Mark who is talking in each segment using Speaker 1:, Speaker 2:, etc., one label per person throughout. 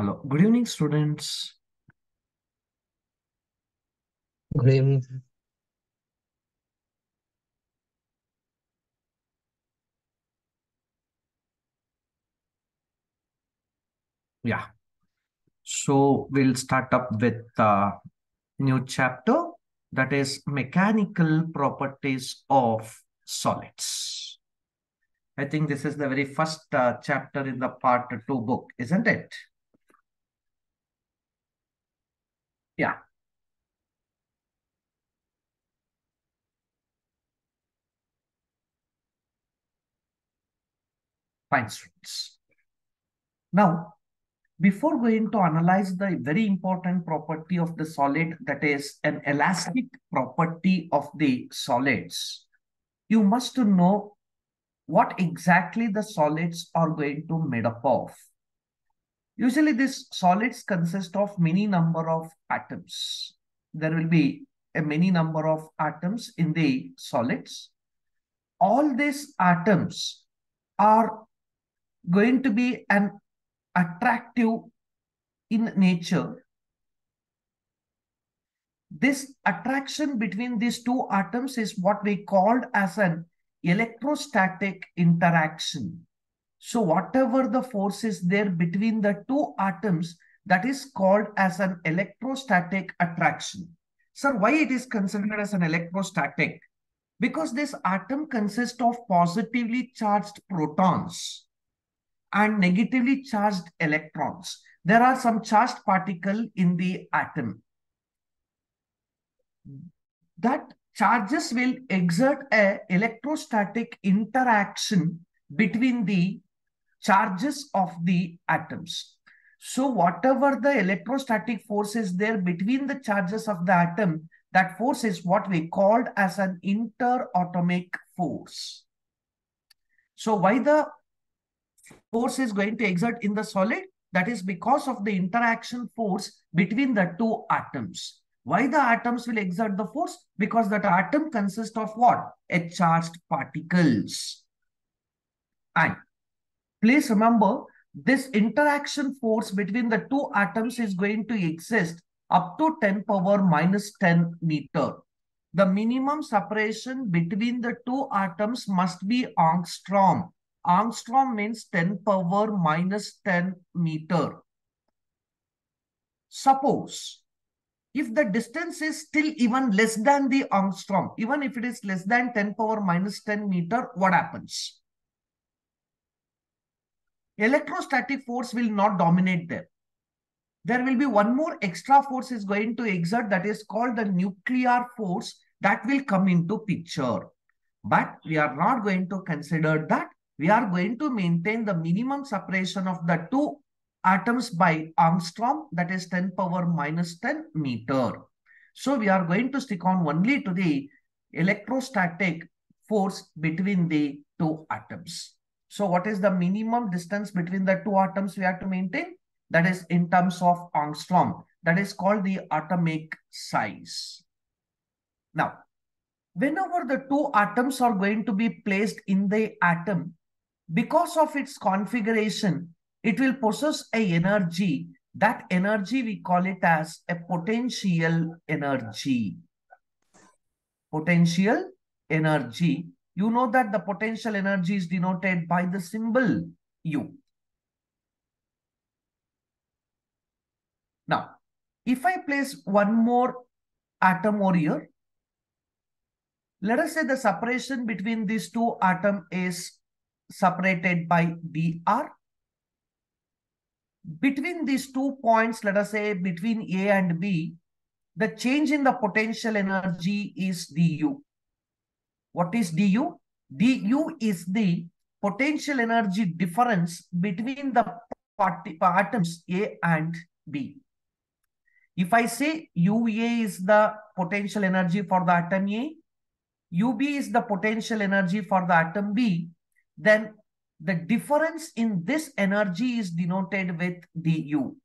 Speaker 1: Hello. Good evening, students.
Speaker 2: Good evening.
Speaker 1: Yeah. So we'll start up with new chapter, that is mechanical properties of solids. I think this is the very first chapter in the part 2 book, isn't it? Yeah, fine, students. Now, before going to analyze the very important property of the solid, that is an elastic property of the solids, you must know what exactly the solids are going to made up of. Usually these solids consist of many number of atoms. There will be a many number of atoms in the solids. All these atoms are going to be an attractive in nature. This attraction between these two atoms is what we called as an electrostatic interaction. So whatever the force is there between the two atoms, that is called as an electrostatic attraction. Sir, why it is considered as an electrostatic? Because this atom consists of positively charged protons and negatively charged electrons. There are some charged particle in the atom. That charges will exert a electrostatic interaction between the charges of the atoms. So whatever the electrostatic force is there between the charges of the atom, that force is what we called as an interatomic force. So why the force is going to exert in the solid? That is because of the interaction force between the two atoms. Why the atoms will exert the force? Because that atom consists of what? A charged particles. And please remember, this interaction force between the two atoms is going to exist up to 10 power minus 10 meter. The minimum separation between the two atoms must be angstrom. Angstrom means 10 power minus 10 meter. Suppose if the distance is still even less than the angstrom, even if it is less than 10 power minus 10 meter, what happens? Electrostatic force will not dominate them. There will be one more extra force is going to exert, that is called the nuclear force, that will come into picture. But we are not going to consider that. We are going to maintain the minimum separation of the two atoms by angstrom, that is 10 power minus 10 meter. So we are going to stick on only to the electrostatic force between the two atoms. So what is the minimum distance between the two atoms we have to maintain? That is in terms of angstrom. That is called the atomic size. Now, whenever the two atoms are going to be placed in the atom, because of its configuration, it will possess a energy. That energy we call it as a potential energy. Potential energy. You know that the potential energy is denoted by the symbol U. Now, if I place one more atom over here, let us say the separation between these two atoms is separated by dr. Between these 2 points, let us say between A and B, the change in the potential energy is du. What is du? Du is the potential energy difference between the atoms A and B. If I say UA is the potential energy for the atom A, UB is the potential energy for the atom B, then the difference in this energy is denoted with du.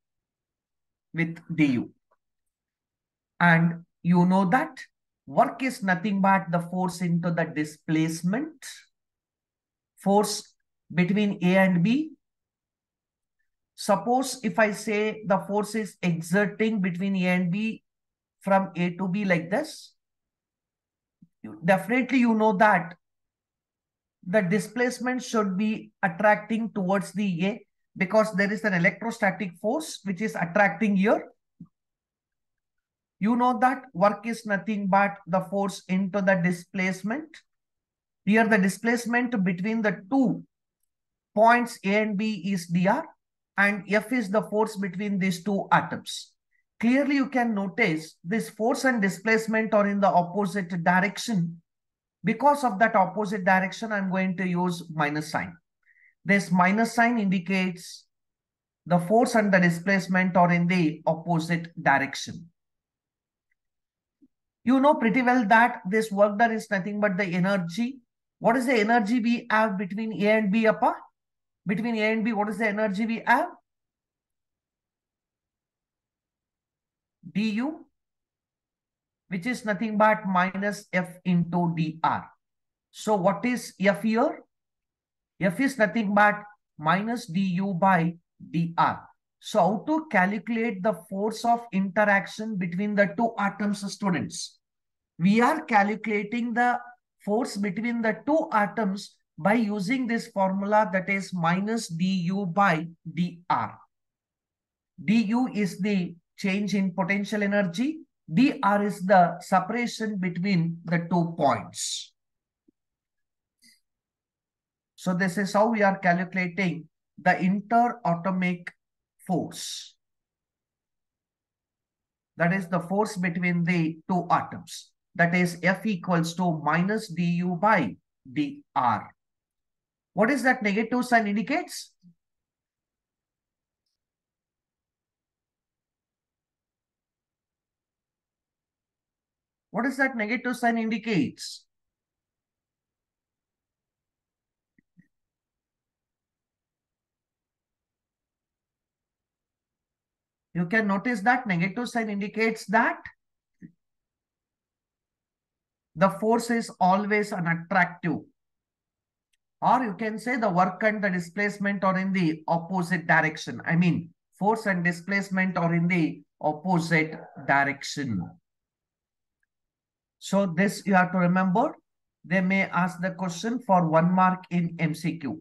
Speaker 1: And you know that work is nothing but the force into the displacement, force between A and B. Suppose if I say the force is exerting between A and B from A to B like this, definitely you know that the displacement should be attracting towards the A because there is an electrostatic force which is attracting here. You know that work is nothing but the force into the displacement. Here the displacement between the two points A and B is dr, and F is the force between these two atoms. Clearly you can notice this force and displacement are in the opposite direction. Because of that opposite direction, I'm going to use minus sign. This minus sign indicates the force and the displacement are in the opposite direction. You know pretty well that this work done is nothing but the energy. What is the energy we have between A and B, Appa? Between A and B, what is the energy we have? Du, which is nothing but minus F into dr. So what is F here? F is nothing but minus du by dr. So how to calculate the force of interaction between the two atoms, students? We are calculating the force between the two atoms by using this formula, that is minus du by dr. Du is the change in potential energy. dr is the separation between the 2 points. So this is how we are calculating the interatomic force. That is the force between the two atoms. That is F equals to minus du by dr. What is that negative sign indicates? What is that negative sign indicates? You can notice that negative sign indicates that the force is always unattractive. Or you can say the work and the displacement are in the opposite direction. I mean, force and displacement are in the opposite direction. So this you have to remember. They may ask the question for 1 mark in MCQ.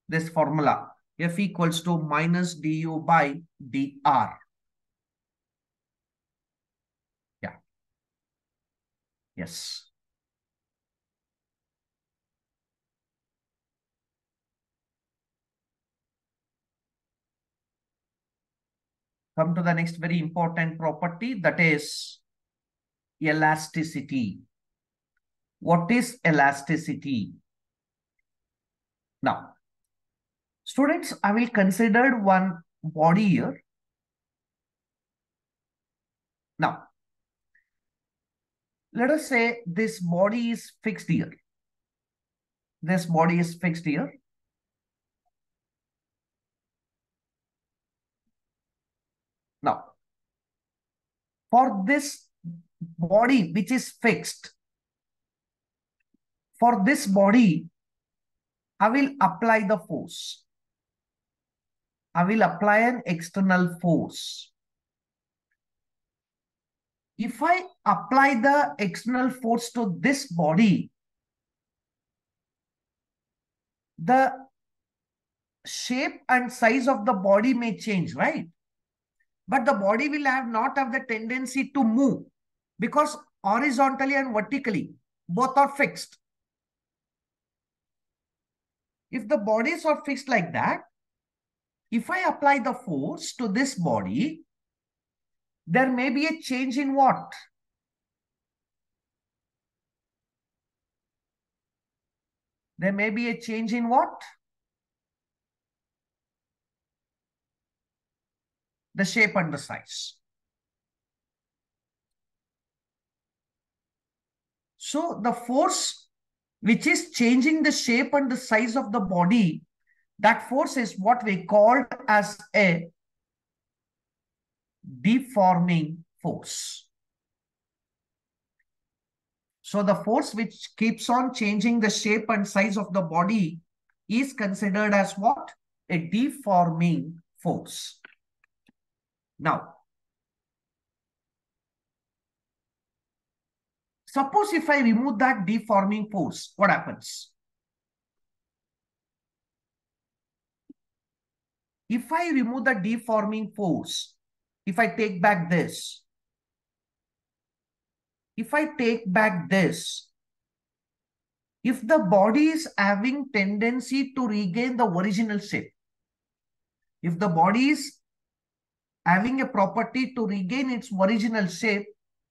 Speaker 1: This formula, F equals to minus du by dr. Yeah. Yes. Come to the next very important property, that is elasticity. What is elasticity? Now, students, I will consider one body here. Now, let us say this body is fixed here. This body is fixed here. Now, for this body which is fixed, for this body, I will apply the force. I will apply an external force. If I apply the external force to this body, the shape and size of the body may change, right? But the body will not have the tendency to move because horizontally and vertically, both are fixed. If the bodies are fixed like that, if I apply the force to this body, there may be a change in what? There may be a change in what? The shape and the size. So the force which is changing the shape and the size of the body, that force is what we call as a deforming force. So the force which keeps on changing the shape and size of the body is considered as what? a deforming force. Now, suppose if I remove that deforming force, what happens? If I remove the deforming force, if I take back this, if the body is having tendency to regain the original shape, if the body is having a property to regain its original shape,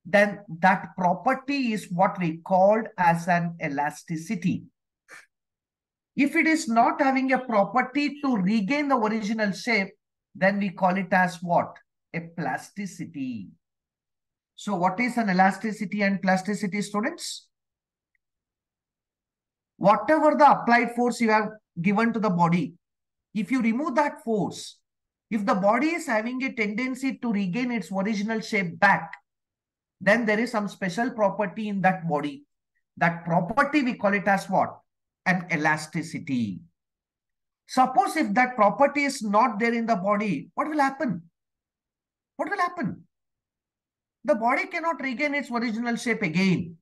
Speaker 1: then that property is what we called as an elasticity. If it is not having a property to regain the original shape, then we call it as what? A plasticity. So what is an elasticity and plasticity, students? Whatever the applied force you have given to the body, if you remove that force, if the body is having a tendency to regain its original shape back, then there is some special property in that body. That property we call it as what? An elasticity. Suppose if that property is not there in the body, what will happen? What will happen? The body cannot regain its original shape again.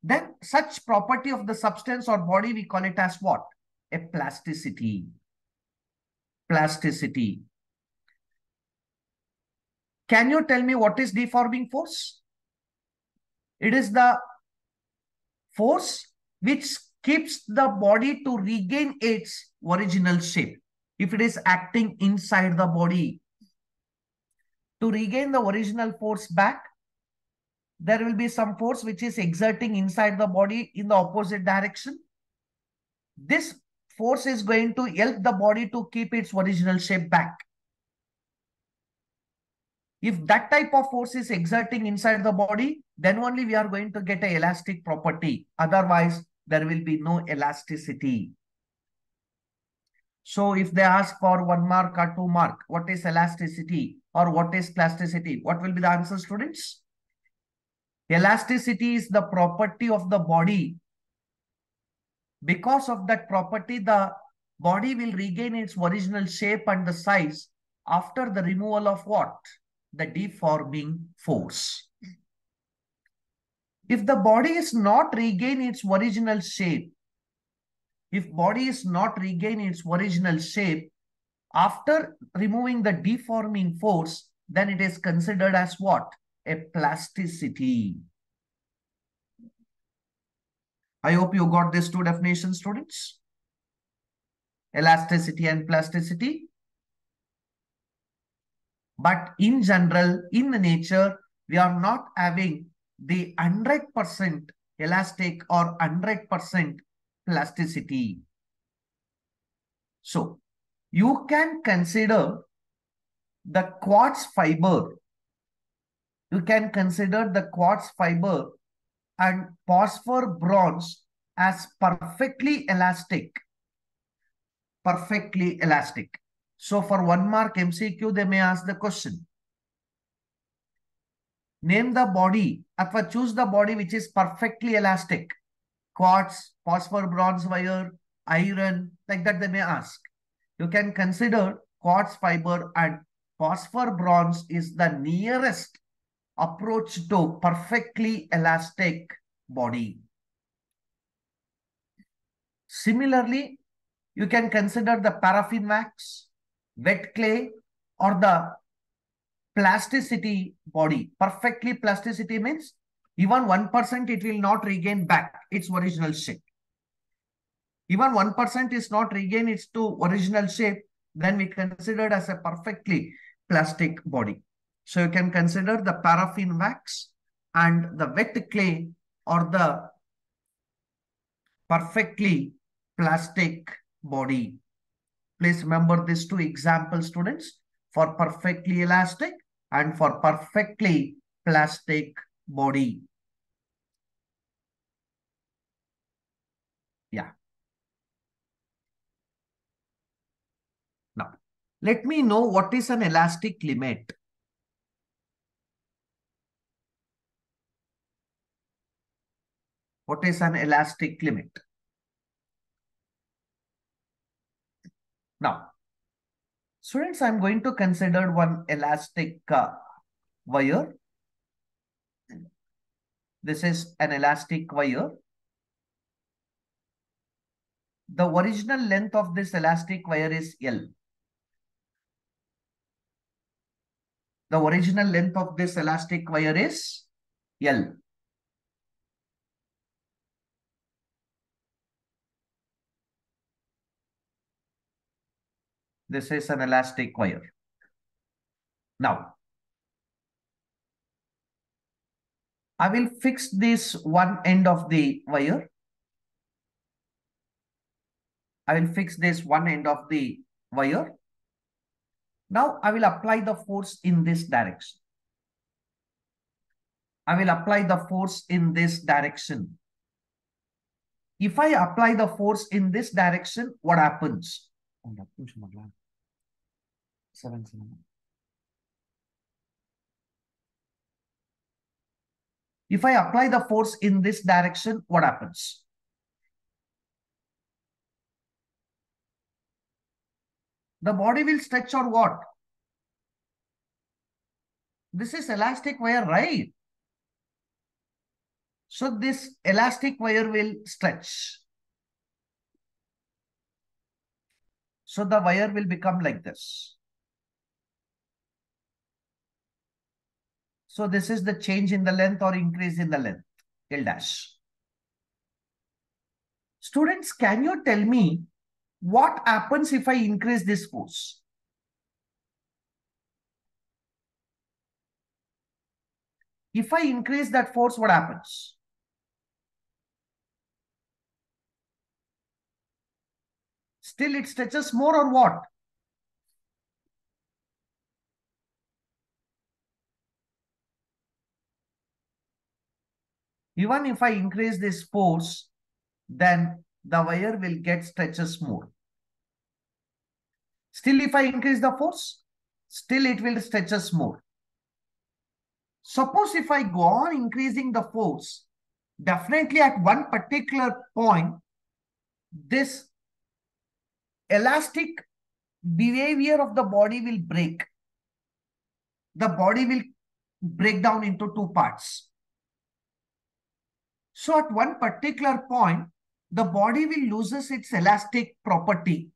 Speaker 1: Then such property of the substance or body, we call it as what? A plasticity. Plasticity. Can you tell me what is deforming force? It is the force which keeps the body to regain its original shape. If it is acting inside the body, to regain the original force back, there will be some force which is exerting inside the body in the opposite direction. This force is going to help the body to keep its original shape back. If that type of force is exerting inside the body, then only we are going to get an elastic property. Otherwise, there will be no elasticity. So if they ask for 1 mark or 2 mark, what is elasticity or what is plasticity? What will be the answer, students? Elasticity is the property of the body. Because of that property, the body will regain its original shape and the size after the removal of what? The deforming force. If the body is not regain its original shape, after removing the deforming force, then it is considered as what? A plasticity. I hope you got these two definitions, students. Elasticity and plasticity. But in general, in nature, we are not having the 100% elastic or 100% plasticity. So, you can consider the quartz fiber. You can consider the quartz fiber and phosphor bronze as perfectly elastic. Perfectly elastic. So for 1 mark MCQ, they may ask the question. Name the body, or choose the body which is perfectly elastic. Quartz, phosphor bronze wire, iron, like that they may ask. You can consider quartz fiber and phosphor bronze is the nearest approach to perfectly elastic body. Similarly, you can consider the paraffin wax, wet clay, or the plasticity body. Perfectly plasticity means even 1% it will not regain back its original shape. Even 1% is not regain its to original shape, then we consider it as a perfectly plastic body. So you can consider the paraffin wax and the wet clay or the perfectly plastic body. Please remember these two examples, students, for perfectly elastic and for perfectly plastic body. Yeah. Now, let me know what is an elastic limit. What is an elastic limit? Now, students, I'm going to consider one elastic wire. This is an elastic wire. The original length of this elastic wire is L. The original length of this elastic wire is L. This is an elastic wire. Now, I will fix this one end of the wire. I will fix this one end of the wire. Now, I will apply the force in this direction. I will apply the force in this direction. If I apply the force in this direction, what happens? If I apply the force in this direction, what happens? The body will stretch or what? This is elastic wire, right? So this elastic wire will stretch. So the wire will become like this. So this is the change in the length or increase in the length, L dash. Students, can you tell me what happens if I increase this force? If I increase that force, what happens? Still it stretches more or what? Even if I increase this force, then the wire will get stretches more. Still, if I increase the force, still it will stretches more. Suppose if I go on increasing the force, definitely at one particular point, this elastic behavior of the body will break. The body will break down into two parts. So at one particular point, the body will loses its elastic property.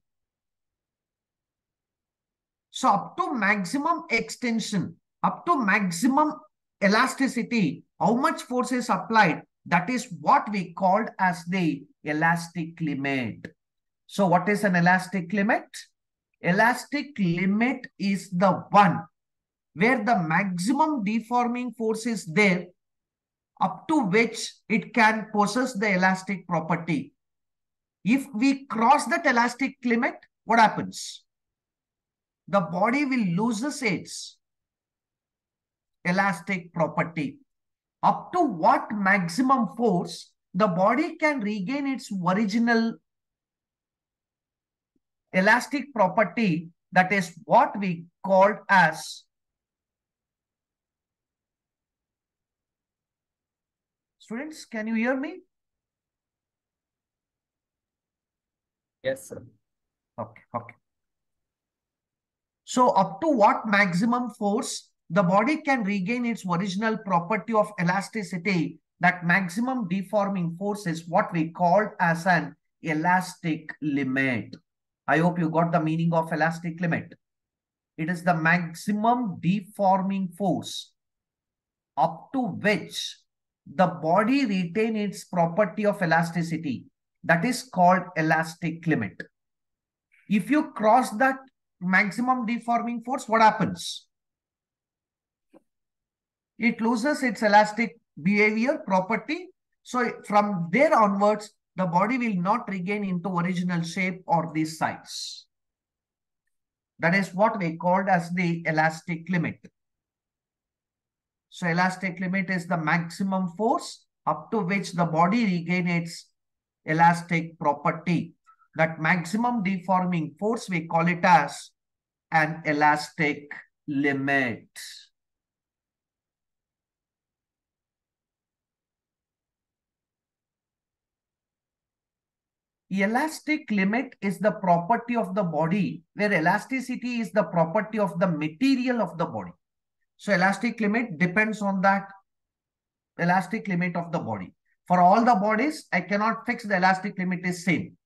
Speaker 1: So up to maximum extension, up to maximum elasticity, how much force is applied, that is what we called as the elastic limit. So what is an elastic limit? Elastic limit is the one where the maximum deforming force is there up to which it can possess the elastic property. If we cross that elastic limit, what happens? The body will loses its elastic property. Up to what maximum force the body can regain its original elastic property, that is what we called as students, can you hear me?
Speaker 2: Yes, sir.
Speaker 1: Okay. So up to what maximum force the body can regain its original property of elasticity, that maximum deforming force is what we called as an elastic limit. I hope you got the meaning of elastic limit. It is the maximum deforming force up to which the body retain its property of elasticity. That is called elastic limit. If you cross that maximum deforming force, what happens? It loses its elastic behavior property. So from there onwards, the body will not regain into original shape or this size. That is what we called as the elastic limit. So elastic limit is the maximum force up to which the body regain its elastic property. That maximum deforming force, we call it as an elastic limit. elastic limit is the property of the body, where elasticity is the property of the material of the body. So elastic limit depends on that elastic limit of the body. For all the bodies, I cannot fix the elastic limit is same.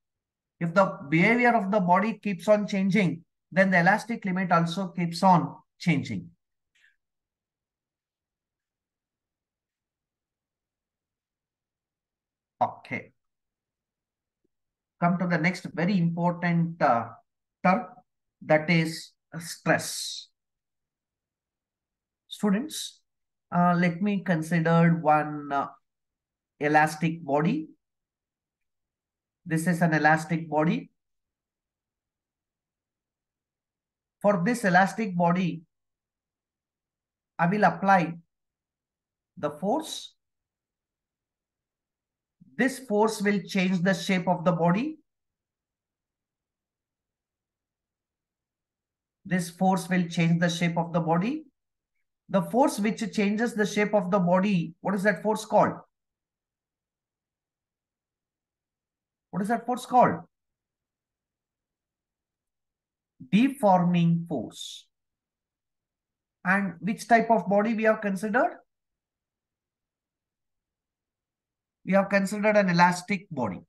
Speaker 1: If the behavior of the body keeps on changing, then the elastic limit also keeps on changing. Okay. Come to the next very important term, that is stress. Students, let me consider one elastic body. This is an elastic body. For this elastic body, I will apply the force. This force will change the shape of the body. This force will change the shape of the body. The force which changes the shape of the body, what is that force called? What is that force called? Deforming force. And which type of body we have considered? We have considered an elastic body.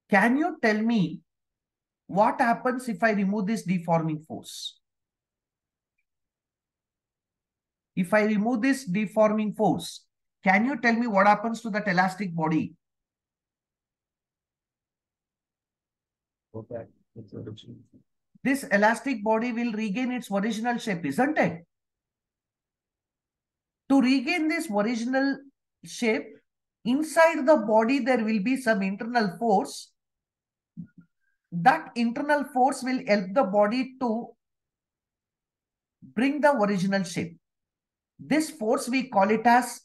Speaker 1: Can you tell me what happens if I remove this deforming force? If I remove this deforming force, can you tell me what happens to that elastic body?
Speaker 2: Okay. It's original.
Speaker 1: This elastic body will regain its original shape, isn't it? To regain this original shape, inside the body, there will be some internal force. That internal force will help the body to bring the original shape. This force, we call it as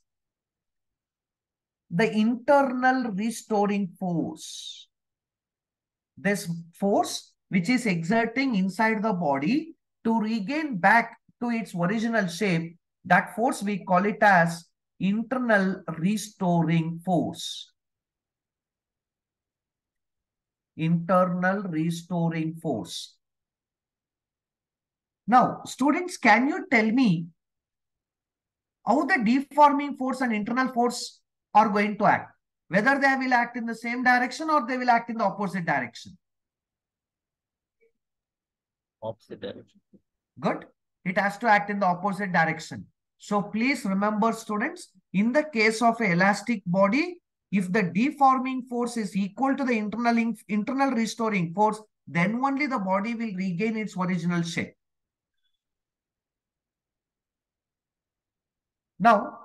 Speaker 1: the internal restoring force. This force which is exerting inside the body to regain back to its original shape, that force we call it as internal restoring force. Internal restoring force. Now, students, can you tell me how the deforming force and internal force are going to act? Whether they will act in the same direction or they will act in the opposite direction.
Speaker 2: Opposite direction.
Speaker 1: Good. It has to act in the opposite direction. So please remember, students, in the case of an elastic body, if the deforming force is equal to the internal restoring force, then only the body will regain its original shape. Now,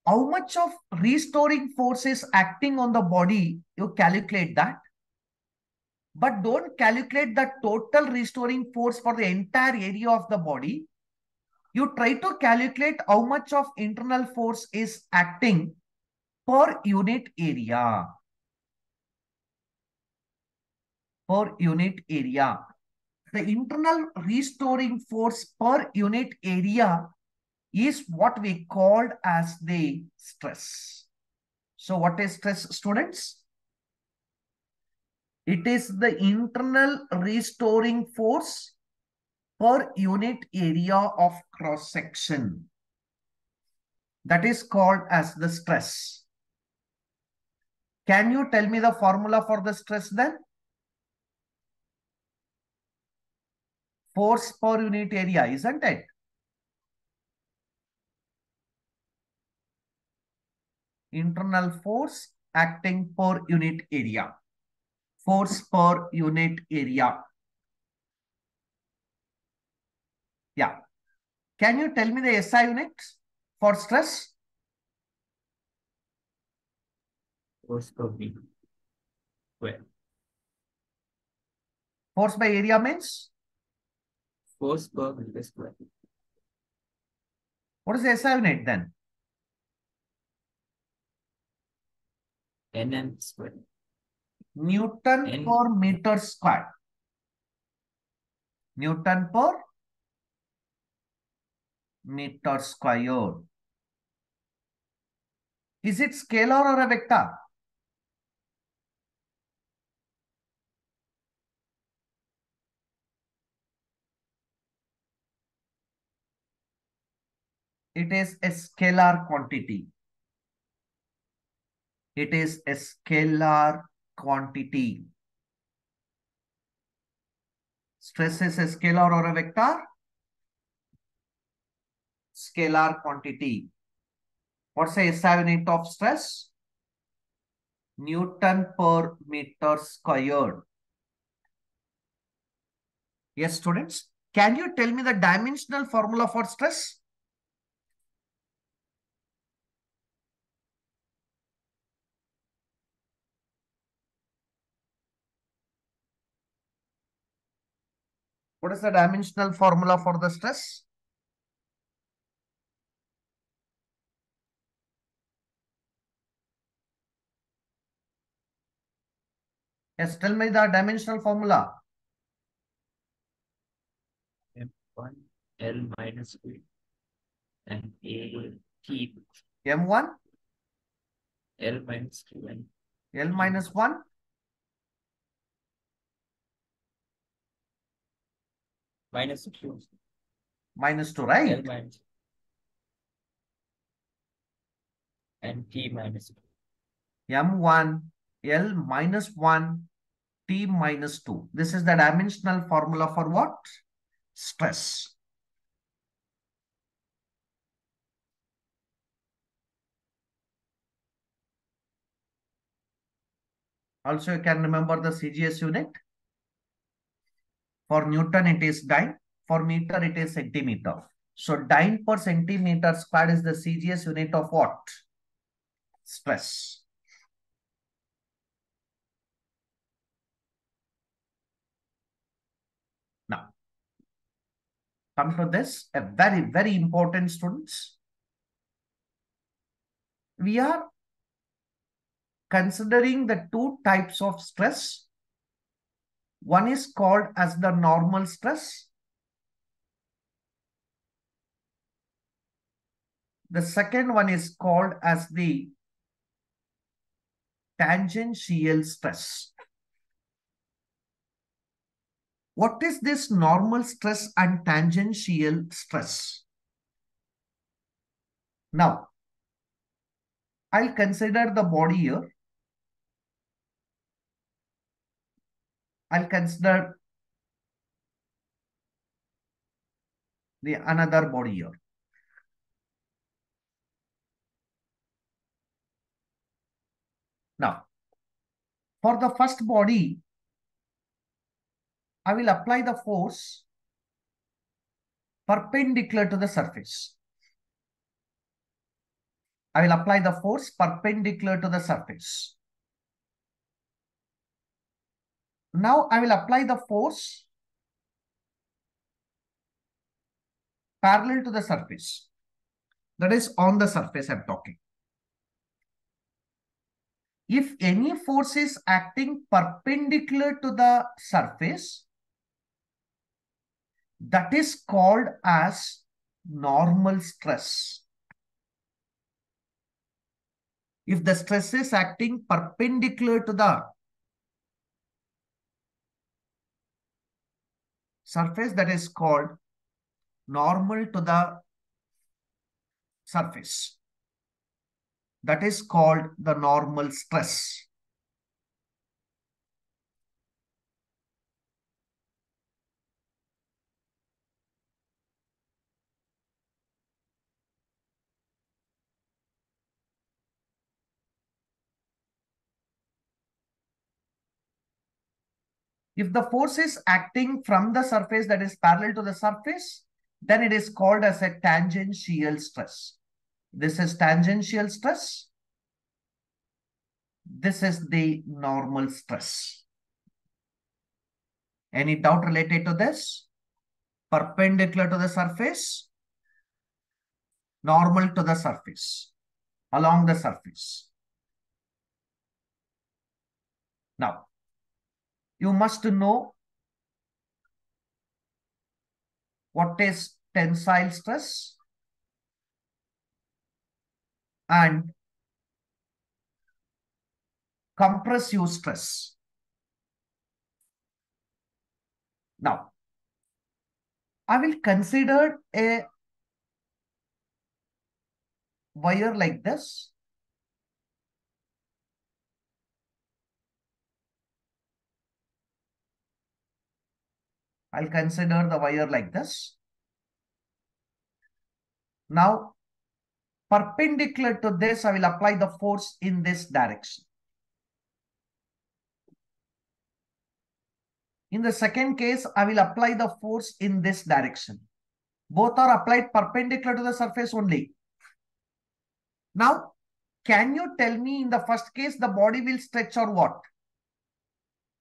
Speaker 1: how much of restoring force is acting on the body, you calculate that. But don't calculate the total restoring force for the entire area of the body. You try to calculate how much of internal force is acting per unit area. Per unit area. The internal restoring force per unit area is what we called as the stress. So what is stress, students? It is the internal restoring force per unit area of cross section. That is called as the stress. Can you tell me the formula for the stress then? Force per unit area, isn't it? Internal force acting per unit area. Force per unit area. Yeah. Can you tell me the SI units for stress?
Speaker 2: Force per meter square.
Speaker 1: Force by area means?
Speaker 2: Force per meter square.
Speaker 1: What is the SI unit then?
Speaker 2: Nm square.
Speaker 1: Newton
Speaker 2: N.
Speaker 1: per meter square. Newton per meter square. Is it scalar or a vector? It is a scalar quantity. It is a scalar quantity. Stress is a scalar or a vector? Scalar quantity. What's the SI unit of stress? Newton per meter squared. Yes, students. Can you tell me the dimensional formula for stress? What is the dimensional formula for the stress? Yes, tell me the dimensional formula.
Speaker 2: M1 L minus Q and A T
Speaker 1: M1,
Speaker 2: L minus Q and
Speaker 1: L minus 1,
Speaker 2: minus Q.
Speaker 1: minus 2,
Speaker 2: L
Speaker 1: right?
Speaker 2: minus and T minus Q.
Speaker 1: M1, L minus 1, T minus 2. This is the dimensional formula for what? Stress. Also, you can remember the CGS unit. For Newton, it is dyne. For meter, it is centimeter. So, dyne per centimeter squared is the CGS unit of what? Stress. Now, come to this, a very, very important students. We are considering the two types of stress. One is called as the normal stress. The second one is called as the tangential stress. What is this normal stress and tangential stress? Now, I'll consider the body here. I'll consider the another body here. Now, for the first body, I will apply the force perpendicular to the surface. I will apply the force perpendicular to the surface. Now I will apply the force parallel to the surface. That is on the surface I'm talking. If any force is acting perpendicular to the surface, that is called as normal stress. If the stress is acting perpendicular to the surface, that is called normal to the surface. That is called the normal stress. If the force is acting from the surface that is parallel to the surface, then it is called as a tangential stress. This is tangential stress. This is the normal stress. Any doubt related to this? Perpendicular to the surface, normal to the surface, along the surface. Now, you must know what is tensile stress and compressive stress. Now, I will consider a wire like this. I'll consider the wire like this. Now, perpendicular to this, I will apply the force in this direction. In the second case, I will apply the force in this direction. Both are applied perpendicular to the surface only. Now, can you tell me in the first case, the body will stretch or what?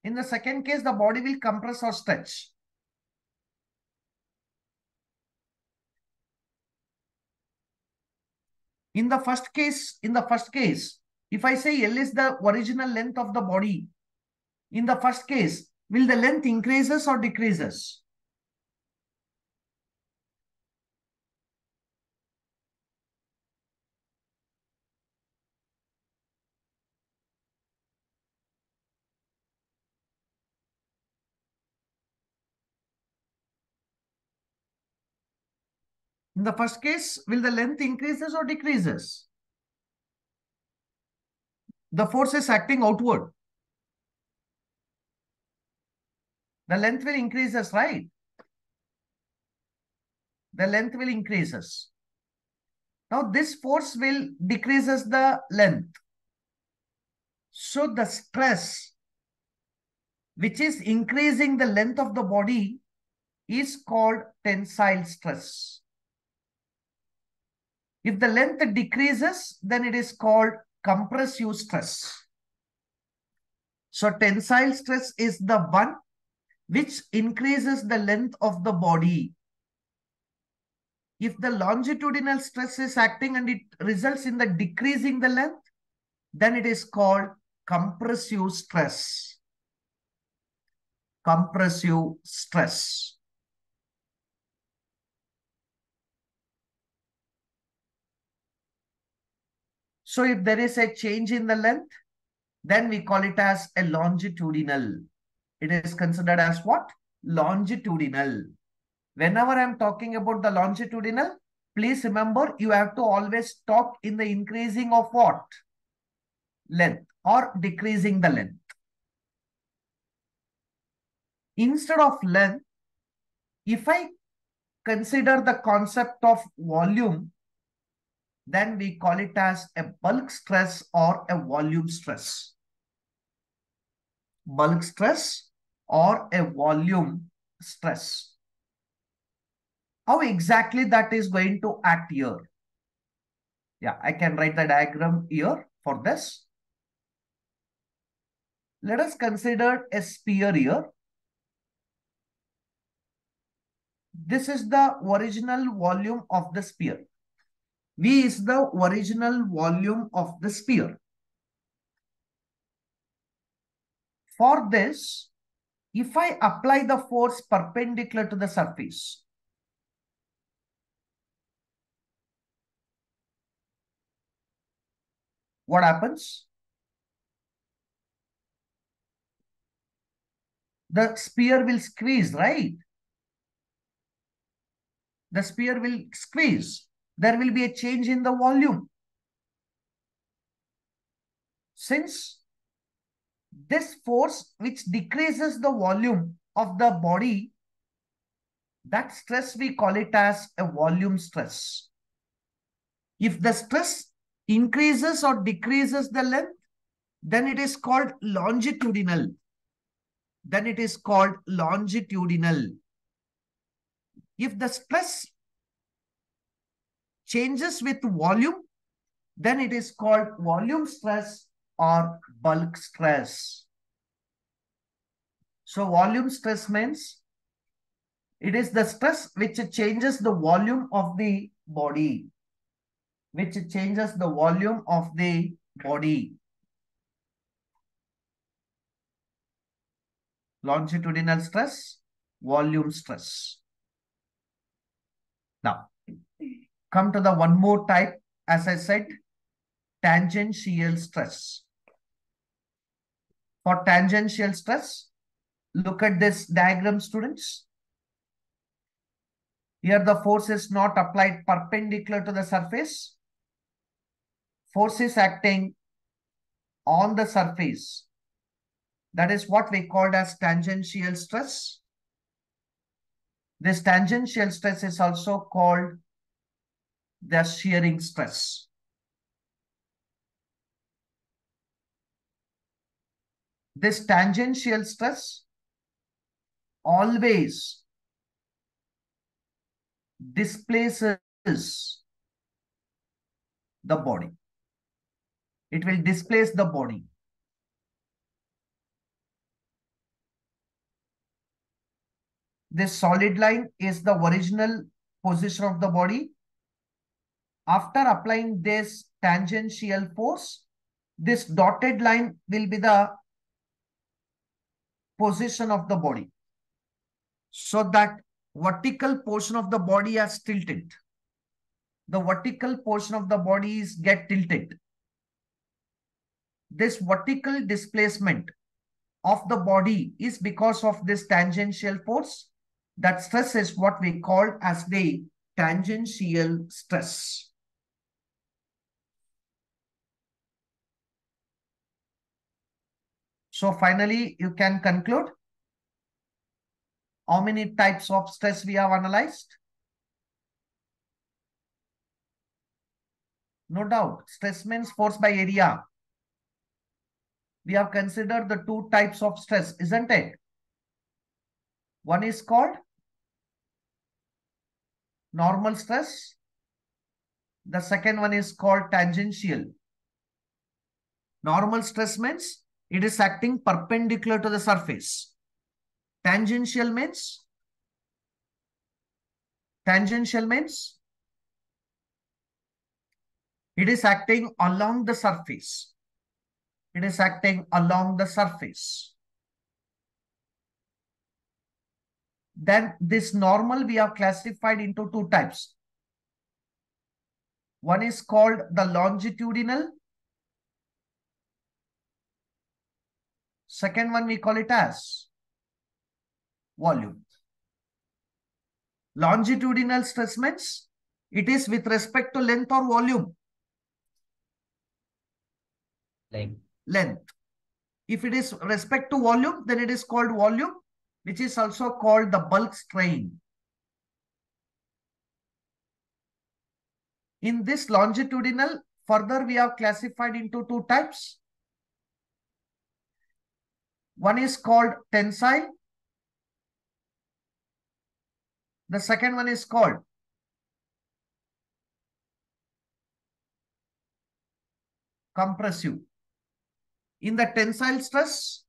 Speaker 1: In the second case, the body will compress or stretch. In the first case, if I say L is the original length of the body, in the first case, will the length increases or decreases? In the first case, will the length increases or decreases? The force is acting outward. The length will increases, right? The length will increases. Now this force will decreases the length. So the stress, which is increasing the length of the body, is called tensile stress. If the length decreases, then it is called compressive stress. So tensile stress is the one which increases the length of the body. If the longitudinal stress is acting and it results in the decreasing the length, then it is called compressive stress. Compressive stress. So if there is a change in the length, then we call it as a longitudinal. It is considered as what? Longitudinal. Whenever I'm talking about the longitudinal, please remember you have to always talk in the increasing of what? Length or decreasing the length. Instead of length, if I consider the concept of volume, then we call it as a bulk stress or a volume stress. Bulk stress or a volume stress. How exactly that is going to act here? Yeah, I can write the diagram here for this. Let us consider a sphere here. This is the original volume of the sphere. V is the original volume of the sphere. For this, if I apply the force perpendicular to the surface, what happens? The sphere will squeeze, right? The sphere will squeeze. There will be a change in the volume. Since this force which decreases the volume of the body, that stress we call it as a volume stress. If the stress increases or decreases the length, then it is called longitudinal. Then it is called longitudinal. If the stress changes with volume, then it is called volume stress or bulk stress. So volume stress means it is the stress which changes the volume of the body. Which changes the volume of the body. longitudinal stress, volume stress. Now, come to the one more type, as I said, tangential stress. For tangential stress, look at this diagram, students. Here the force is not applied perpendicular to the surface. Force is acting on the surface. That is what we called as tangential stress. This tangential stress is also called the shearing stress. This tangential stress always displaces the body. It will displace the body. This solid line is the original position of the body. After applying this tangential force, this dotted line will be the position of the body. So that vertical portion of the body is tilted. The vertical portion of the body is get tilted. This vertical displacement of the body is because of this tangential force. That stress is what we call as the tangential stress. So finally, you can conclude how many types of stress we have analyzed. No doubt, stress means force by area. We have considered the two types of stress, isn't it? One is called normal stress. The second one is called tangential. Normal stress means it is acting perpendicular to the surface. Tangential means it is acting along the surface. It is acting along the surface. Then this normal we have classified into two types. One is called the longitudinal. Second one we call it as volume. Longitudinal stress means it is with respect to length or volume. Length. If it is respect to volume, then it is called volume, which is also called the bulk strain. In this longitudinal, further we have classified into two types. One is called tensile. The second one is called compressive. In the tensile stress,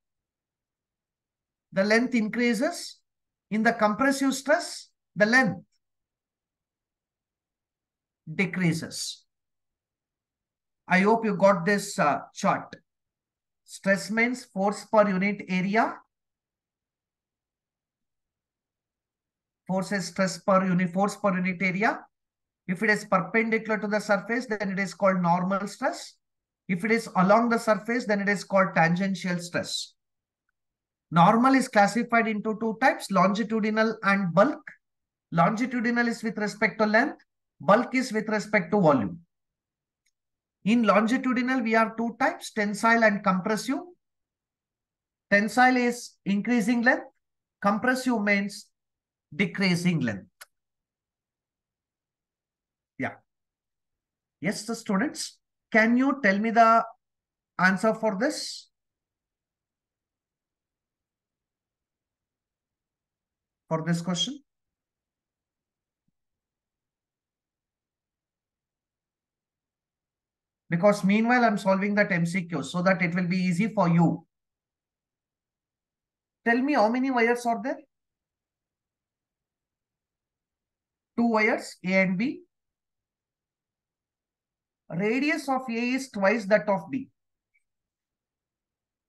Speaker 1: the length increases. In the compressive stress, the length decreases. I hope you got this chart. Stress means force per unit area. Force is force per unit area. If it is perpendicular to the surface, then it is called normal stress. If it is along the surface, then it is called tangential stress. Normal is classified into two types, longitudinal and bulk. Longitudinal is with respect to length. Bulk is with respect to volume. In longitudinal, we have two types, tensile and compressive. Tensile is increasing length. Compressive means decreasing length. Yeah. Yes, the students, can you tell me the answer for this? For this question? Because meanwhile, I'm solving that MCQ so that it will be easy for you. Tell me how many wires are there? Two wires, A and B. Radius of A is twice that of B.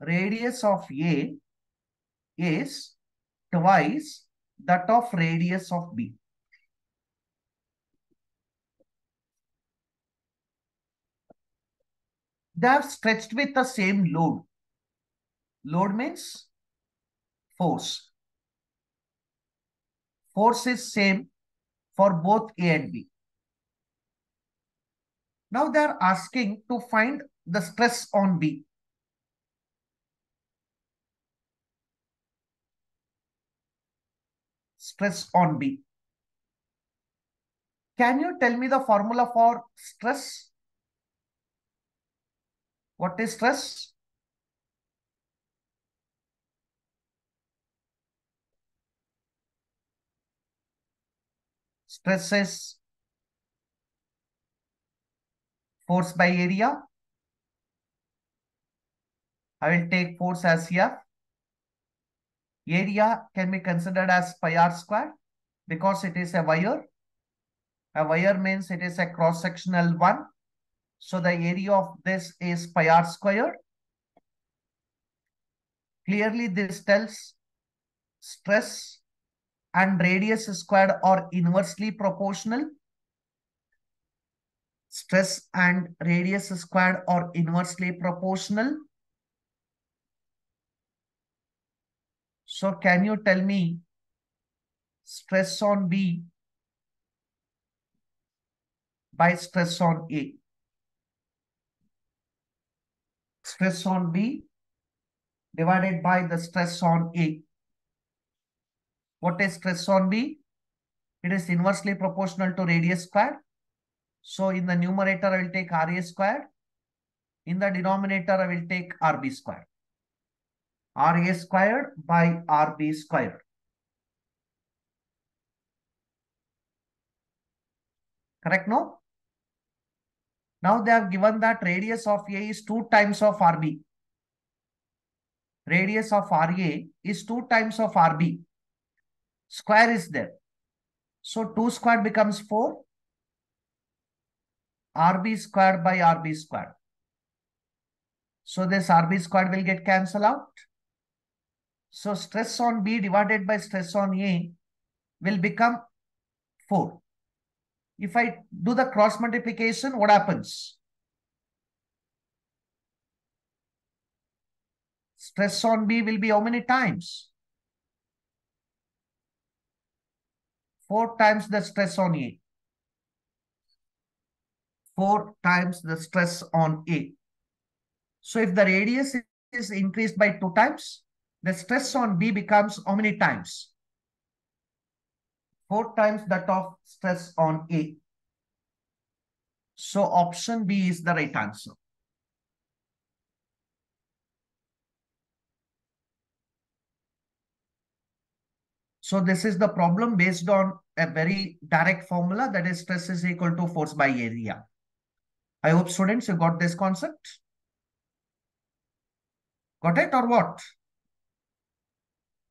Speaker 1: Radius of A is twice that of radius of B. They are stretched with the same load. Load means force. Force is same for both A and B. Now they are asking to find the stress on B. Stress on B. Can you tell me the formula for stress? What is stress? Stress is force by area. I will take force as here. Area can be considered as pi r squared because it is a wire. A wire means it is a cross-sectional one. So the area of this is pi r squared. Clearly this tells stress and radius squared are inversely proportional. Stress and radius squared are inversely proportional. So can you tell me stress on B by stress on A? Stress on B divided by the stress on A. What is stress on B? It is inversely proportional to radius squared. So in the numerator, I will take RA squared. In the denominator, I will take RB squared. RA squared by RB squared. Correct, no? Now they have given that radius of A is 2 times of RB. Radius of RA is 2 times of RB. Square is there. So 2 squared becomes 4. RB squared by RB squared. So this RB squared will get cancelled out. So stress on B divided by stress on A will become 4. If I do the cross multiplication, what happens? Stress on B will be how many times? 4 times the stress on A. 4 times the stress on A. So if the radius is increased by 2 times, the stress on B becomes how many times? 4 times that of stress on A. So option B is the right answer. So this is the problem based on a very direct formula, that is stress is equal to force by area. I hope students you got this concept. Got it or what?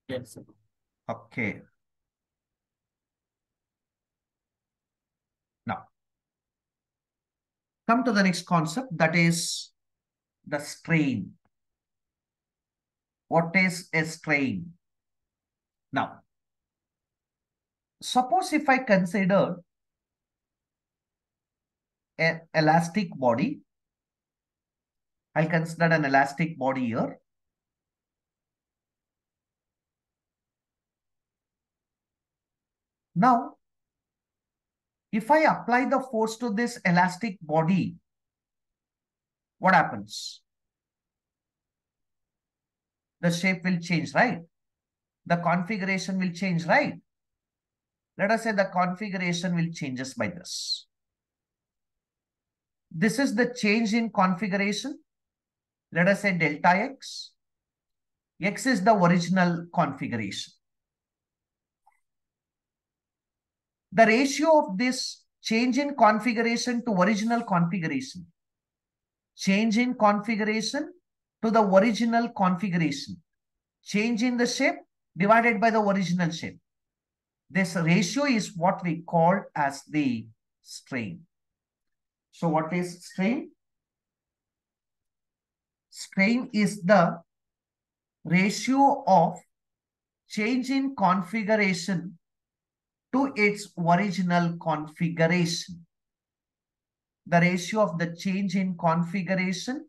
Speaker 2: Yes, sir.
Speaker 1: Okay. Now, come to the next concept, that is the strain. What is a strain? Now, suppose if I consider an elastic body, I'll consider an elastic body here. Now, if I apply the force to this elastic body, what happens? The shape will change, right? The configuration will change, right? Let us say the configuration will changes by this. This is the change in configuration. Let us say delta x. X is the original configuration. The ratio of this change in configuration to original configuration, change in configuration to the original configuration, change in the shape divided by the original shape. This ratio is what we call as the strain. So what is strain? Strain is the ratio of change in configuration to its original configuration. The ratio of the change in configuration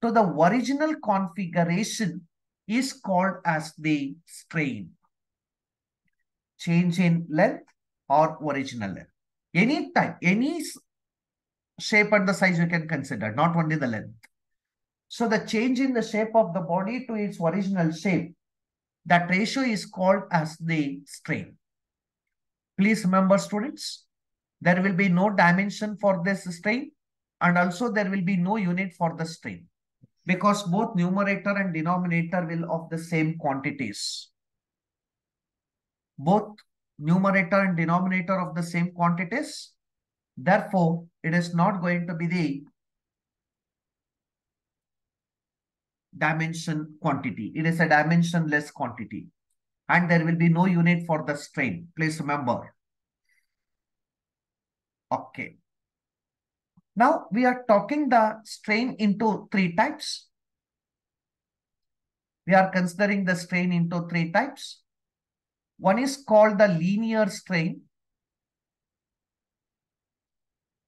Speaker 1: to the original configuration is called as the strain. Change in length or original length. Any type, any shape and the size you can consider, not only the length. So the change in the shape of the body to its original shape, that ratio is called as the strain. Please remember, students, there will be no dimension for this strain, and also there will be no unit for the strain, because both numerator and denominator will of the same quantities. Both numerator and denominator of the same quantities. Therefore, it is not going to be the dimension quantity. It is a dimensionless quantity. And there will be no unit for the strain. Please remember. Okay. Now we are talking the strain into three types. We are considering the strain into three types. One is called the linear strain.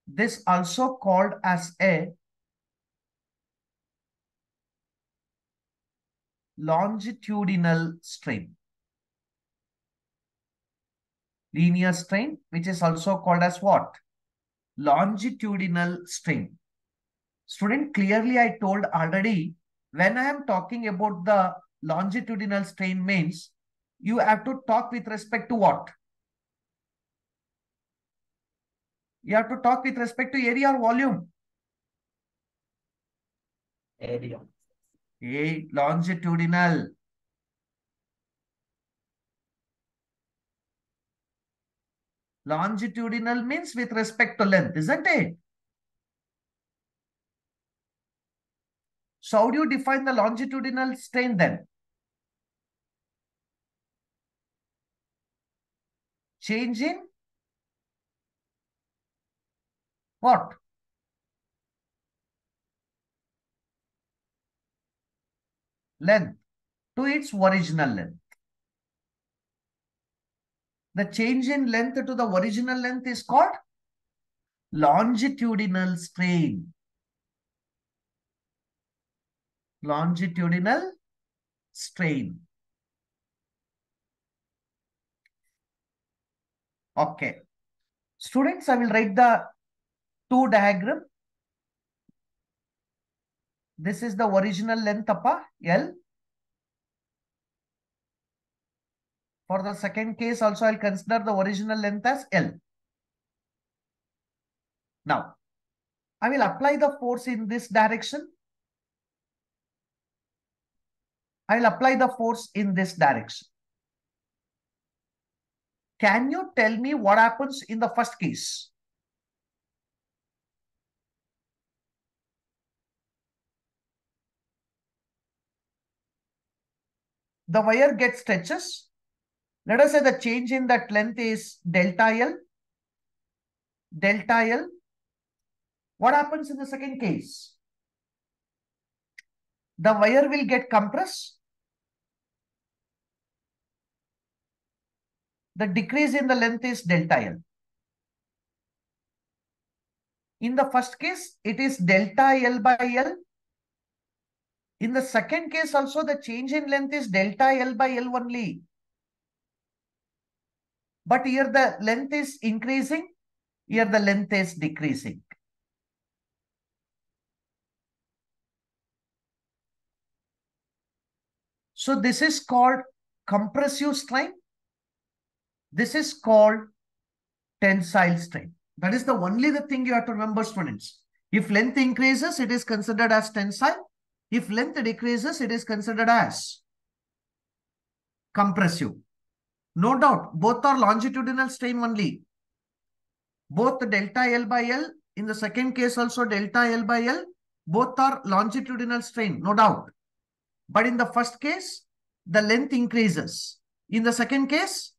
Speaker 1: This also called as a longitudinal strain. Linear strain, which is also called as what? Longitudinal strain. Student, clearly I told already, when I am talking about the longitudinal strain means, you have to talk with respect to what? You have to talk with respect to area or volume?
Speaker 2: Area.
Speaker 1: A longitudinal. Longitudinal means with respect to length, isn't it? So how do you define the longitudinal strain then? Change in what? Length to its original length. The change in length to the original length is called longitudinal strain. Longitudinal strain. Okay. Students, I will write the two diagram. This is the original length upper L. For the second case also, I'll consider the original length as L. Now, I will apply the force in this direction. I will apply the force in this direction. Can you tell me what happens in the first case? The wire gets stretches. Let us say the change in that length is delta L. Delta L. What happens in the second case? The wire will get compressed. The decrease in the length is delta L. In the first case, it is delta L by L. In the second case also, the change in length is delta L by L only. But here the length is increasing. Here the length is decreasing. So this is called compressive strain. This is called tensile strain. That is the only the thing you have to remember, students. If length increases, it is considered as tensile. If length decreases, it is considered as compressive. No doubt, both are longitudinal strain only. Both the delta L by L, in the second case also delta L by L, both are longitudinal strain, no doubt. But in the first case, the length increases. In the second case,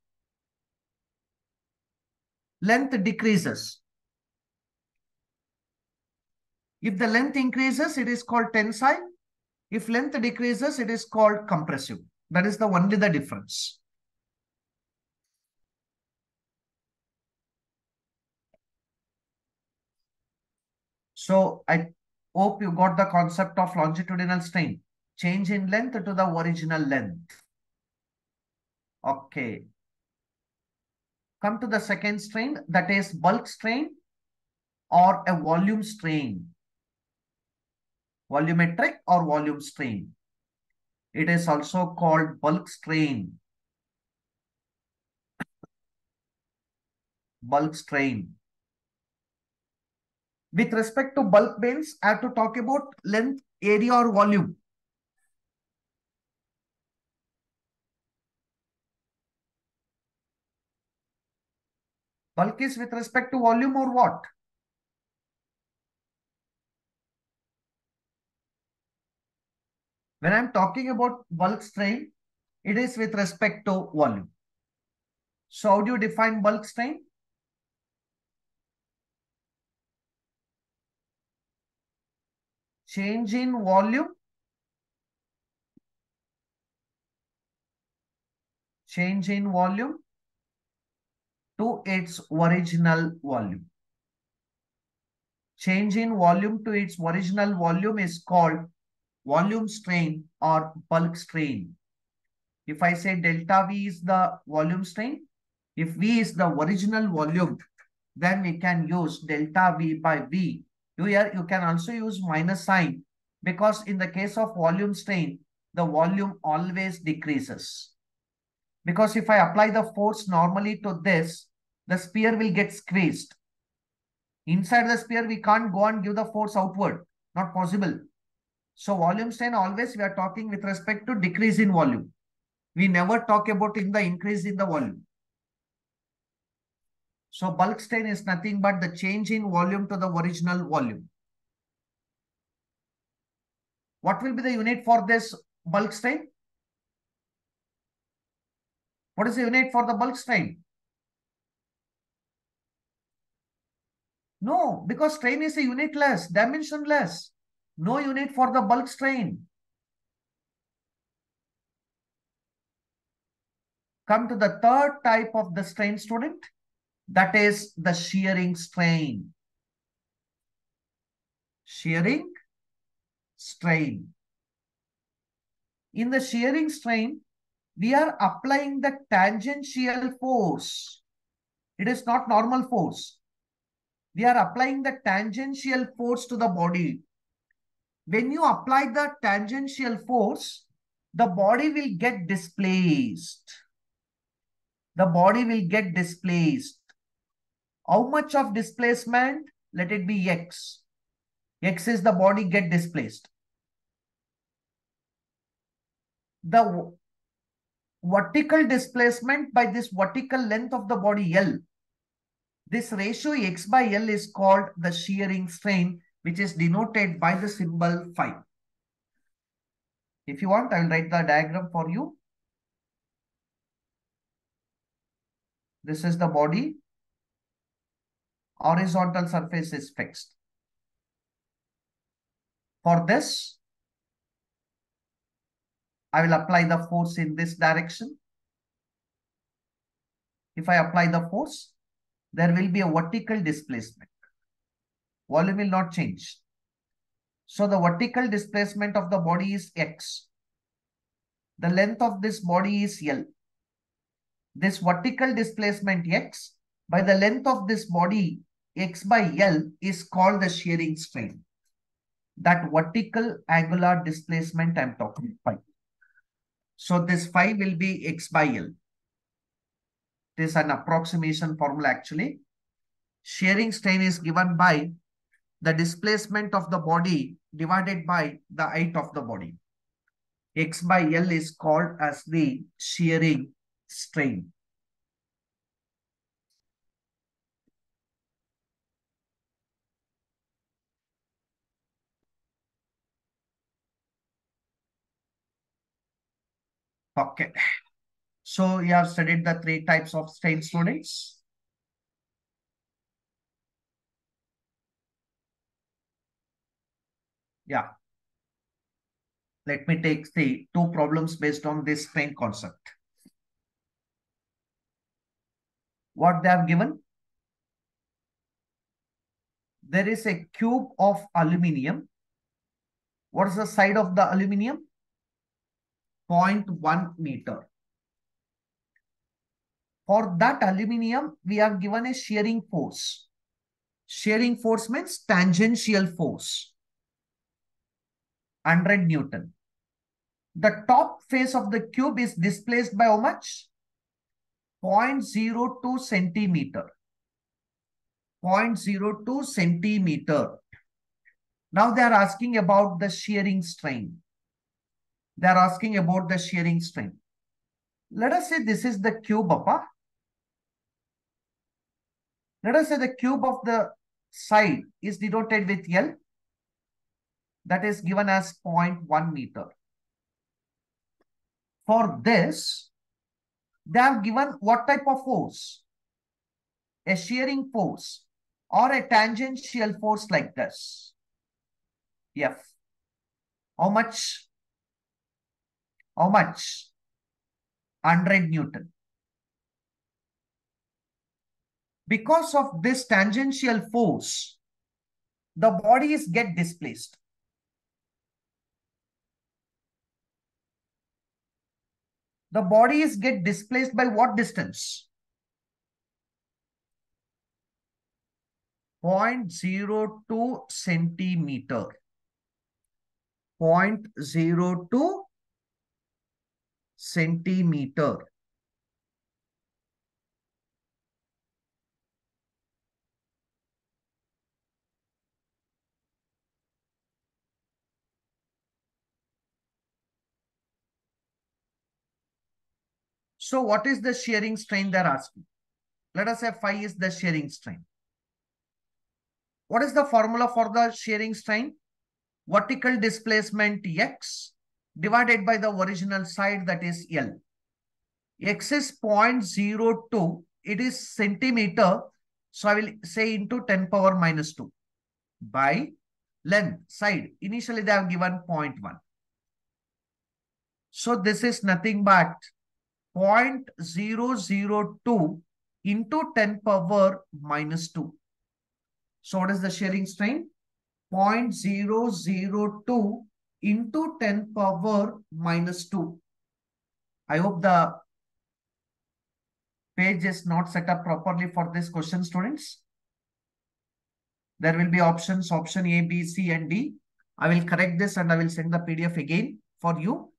Speaker 1: length decreases. If the length increases, it is called tensile. If length decreases, it is called compressive. That is the only the difference. So I hope you got the concept of longitudinal strain. Change in length to the original length. Okay. Come to the second strain, that is bulk strain or a volume strain. Volumetric or volume strain. It is also called bulk strain. Bulk strain. With respect to bulk bends, I have to talk about length, area, or volume. Bulk is with respect to volume or what? When I'm talking about bulk strain, it is with respect to volume. So how do you define bulk strain? Change in volume. Change in volume to its original volume. Change in volume to its original volume is called volume strain or bulk strain. If I say delta V is the volume strain, if V is the original volume, then we can use delta V by V. Here you can also use minus sign because in the case of volume strain, the volume always decreases. Because if I apply the force normally to this, the sphere will get squeezed. Inside the sphere, we can't go and give the force outward. Not possible. So volume strain always we are talking with respect to decrease in volume. We never talk about in the increase in the volume. So bulk strain is nothing but the change in volume to the original volume. What will be the unit for this bulk strain? What is the unit for the bulk strain? No, because strain is a unitless, dimensionless. No unit for the bulk strain. Come to the third type of the strain, student. That is the shearing strain. Shearing strain. In the shearing strain, we are applying the tangential force. It is not normal force. We are applying the tangential force to the body. When you apply the tangential force, the body will get displaced. The body will get displaced. How much of displacement? Let it be x. X is the body get displaced. The vertical displacement by this vertical length of the body L. This ratio x by L is called the shearing strain, which is denoted by the symbol phi. If you want, I will write the diagram for you. This is the body. Horizontal surface is fixed. For this, I will apply the force in this direction. If I apply the force, there will be a vertical displacement. Volume will not change. So the vertical displacement of the body is x. The length of this body is L. This vertical displacement x by the length of this body x by L is called the shearing strain. That vertical angular displacement I'm talking about. So this phi will be x by L. It is an approximation formula actually. Shearing strain is given by the displacement of the body divided by the height of the body. X by L is called as the shearing strain. Okay. So you have studied the three types of strain, students. Yeah. Let me take the two problems based on this strain concept. What they have given? there is a cube of aluminium. What is the side of the aluminium? 0.1 meter. For that aluminium, we are given a shearing force. Shearing force means tangential force. 100 Newton. The top face of the cube is displaced by how much? 0.02 centimeter. 0.02 centimeter. Now they are asking about the shearing strain. They are asking about the shearing strain. Let us say this is the cube, Appa. Let us say the cube of the side is denoted with L. That is given as 0.1 meter. For this, they are given what type of force? A shearing force or a tangential force like this. F. How much? How much? 100 Newton. Because of this tangential force, the bodies get displaced. The bodies get displaced by what distance? 0.02 centimeter. 0.02 centimeter. So what is the shearing strain they're asking? Let us say phi is the shearing strain. What is the formula for the shearing strain? Vertical displacement x divided by the original side, that is L. X is 0.02. It is centimeter. So I will say into 10 power minus 2 by length side. Initially they have given 0.1. So this is nothing but 0.002 into 10 power minus 2. So what is the shearing strain? 0.002 into 10 power minus 2. I hope the page is not set up properly for this question, students. There will be options, option A, B, C, and D. I will correct this and I will send the PDF again for you.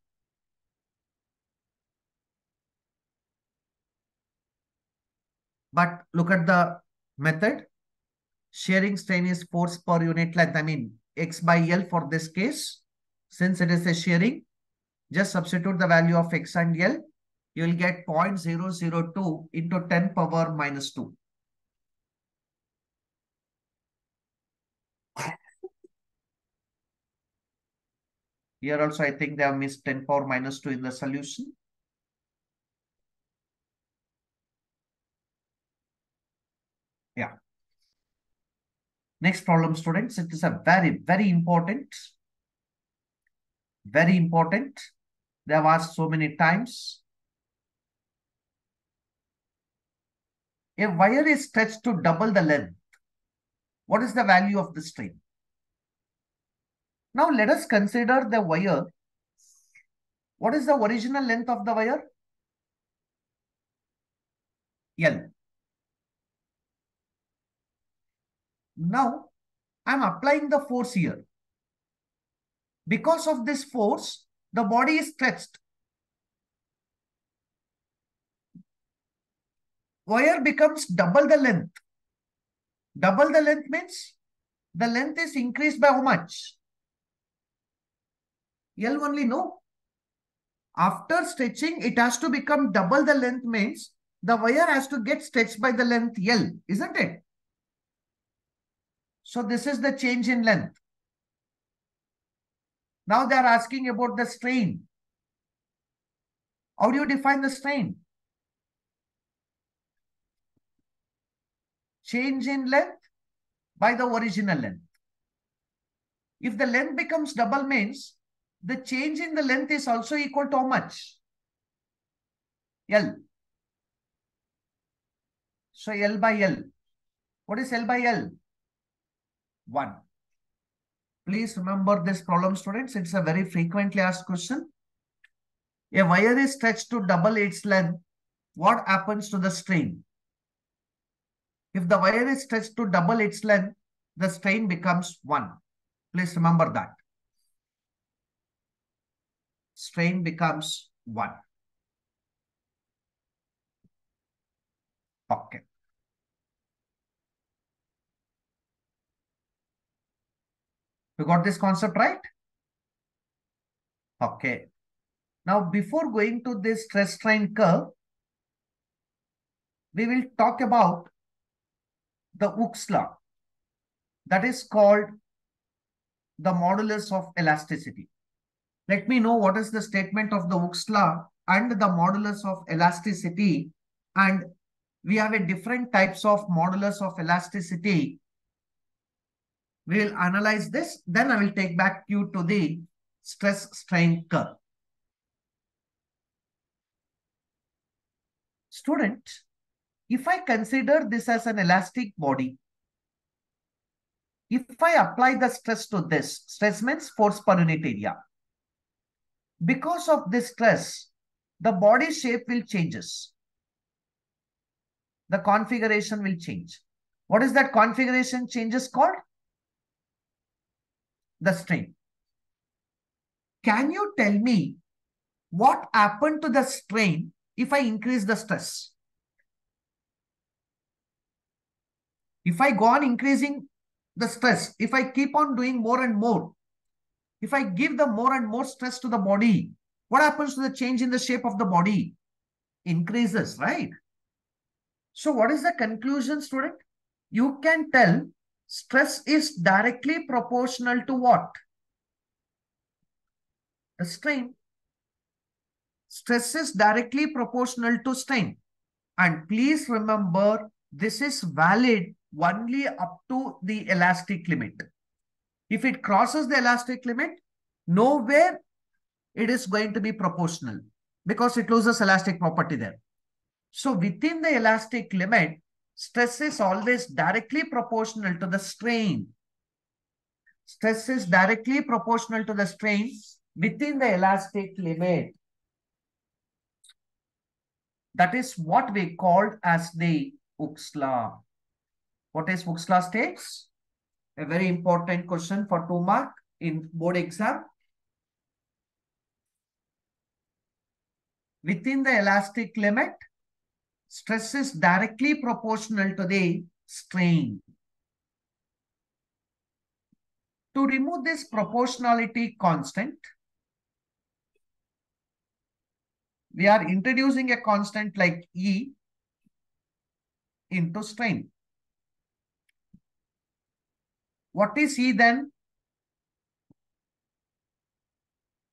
Speaker 1: But look at the method. Shearing strain is force per unit length. I mean, X by L for this case. Since it is a shearing, just substitute the value of X and L. You will get 0.002 into 10 power minus 2. Here also, I think they have missed 10 power minus 2 in the solution. Yeah. Next problem, students. It is a very, very important. Very important. They have asked so many times. A wire is stretched to double the length. What is the value of the strain? Now let us consider the wire. What is the original length of the wire? L. Now I am applying the force here. Because of this force, the body is stretched. Wire becomes double the length. Double the length means the length is increased by how much? L only, no? After stretching, it has to become double the length, means the wire has to get stretched by the length L, isn't it? So this is the change in length. Now they are asking about the strain. How do you define the strain? Change in length by the original length. If the length becomes double, means the change in the length is also equal to how much? L. So L by L. What is L by L? 1. Please remember this problem, students. It's a very frequently asked question. A wire is stretched to double its length. What happens to the strain? If the wire is stretched to double its length, the strain becomes 1. Please remember that. Strain becomes 1. Okay. You got this concept right? Okay. Now, before going to this stress strain curve, we will talk about the Hooke's law. That is called the modulus of elasticity. Let me know what is the statement of the Hooke's law and the modulus of elasticity. And we have a different types of modulus of elasticity. We will analyze this. Then I will take back you to the stress strain curve. Student, if I consider this as an elastic body, if I apply the stress to this, stress means force per unit area. Because of this stress, the body shape will changes. The configuration will change. What is that configuration changes called? The strain. Can you tell me what happened to the strain if I increase the stress? If I go on increasing the stress, if I keep on doing more and more, if I give the more and more stress to the body, what happens to the change in the shape of the body? Increases, right? So what is the conclusion, student? You can tell stress is directly proportional to what? The strain. Stress is directly proportional to strain. And please remember, this is valid only up to the elastic limit. If it crosses the elastic limit, nowhere it is going to be proportional because it loses elastic property there. So within the elastic limit, stress is always directly proportional to the strain. Stress is directly proportional to the strain within the elastic limit. That is what we called as the Hooke's law. What is Hooke's law states? A very important question for 2 mark in board exam. Within the elastic limit, stress is directly proportional to the strain. To remove this proportionality constant, we are introducing a constant like E into strain. What is E then?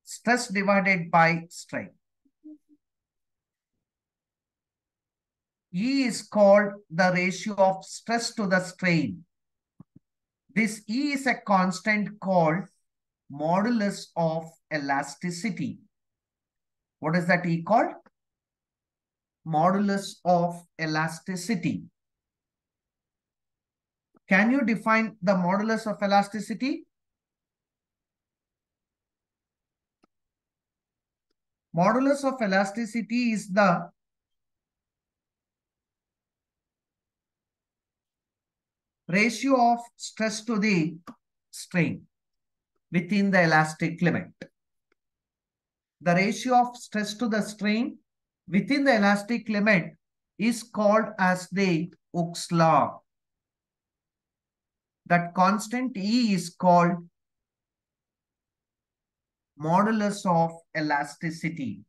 Speaker 1: Stress divided by strain. E is called the ratio of stress to the strain. This E is a constant called modulus of elasticity. What is that E called? Modulus of elasticity. Can you define the modulus of elasticity? Modulus of elasticity is the ratio of stress to the strain within the elastic limit. The ratio of stress to the strain within the elastic limit is called as the Hooke's law. That constant E is called modulus of elasticity.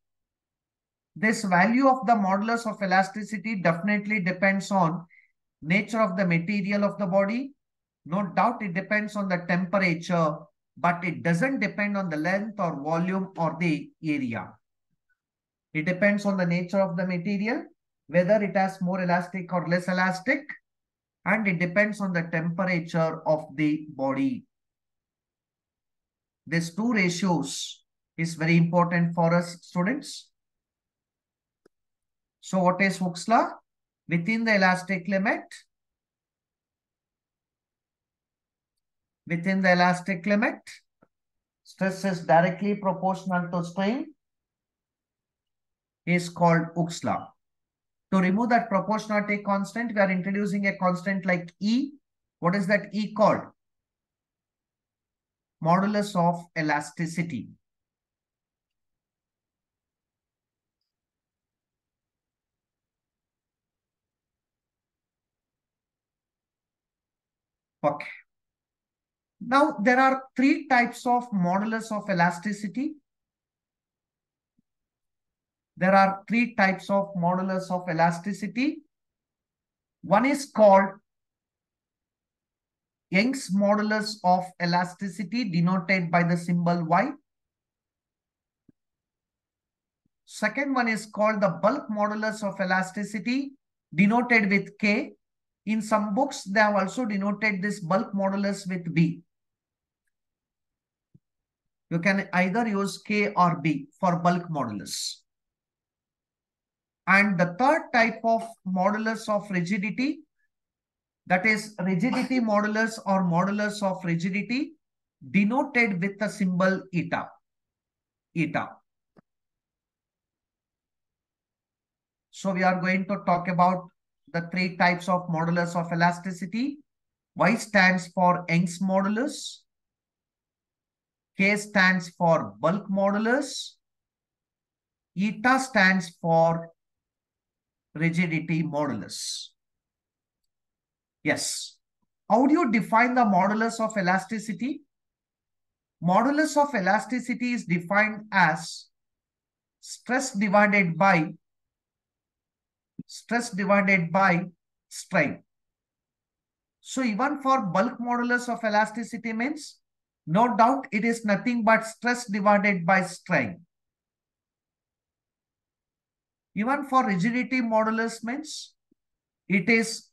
Speaker 1: This value of the modulus of elasticity definitely depends on nature of the material of the body. No doubt it depends on the temperature, but it doesn't depend on the length or volume or the area. It depends on the nature of the material, whether it has more elastic or less elastic, and it depends on the temperature of the body. These two ratios is very important for us students. So what is Hooke's law? Within the elastic limit, within the elastic limit. Stress is directly proportional to strain, is called Hooke's law. To remove that proportionality constant, we are introducing a constant like E. What is that E called? Modulus of elasticity. Okay. Now, there are three types of modulus of elasticity. There are three types of modulus of elasticity. One is called Young's modulus of elasticity, denoted by the symbol Y. Second one is called the bulk modulus of elasticity, denoted with K. In some books, they have also denoted this bulk modulus with B. You can either use K or B for bulk modulus. And the third type of modulus of rigidity, that is rigidity modulus or modulus of rigidity, denoted with the symbol eta. Eta. So we are going to talk about the three types of modulus of elasticity. Y stands for Young's modulus. K stands for bulk modulus. Eta stands for rigidity modulus. Yes. How do you define the modulus of elasticity? Modulus of elasticity is defined as stress divided by strain. So even for bulk modulus of elasticity means, no doubt it is nothing but stress divided by strain. Even for rigidity modulus means, it is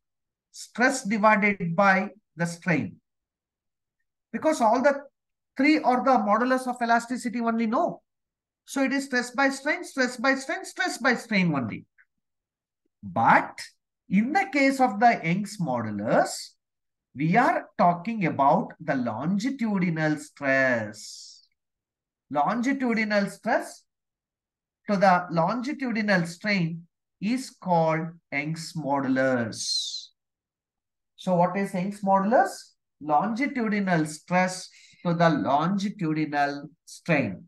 Speaker 1: stress divided by the strain. Because all the three are the modulus of elasticity only, no. So it is stress by strain, stress by strain, stress by strain only. But in the case of the Young's modulus, we are talking about the longitudinal stress. Longitudinal stress to the longitudinal strain is called Young's modulus. So what is Young's modulus? Longitudinal stress to the longitudinal strain.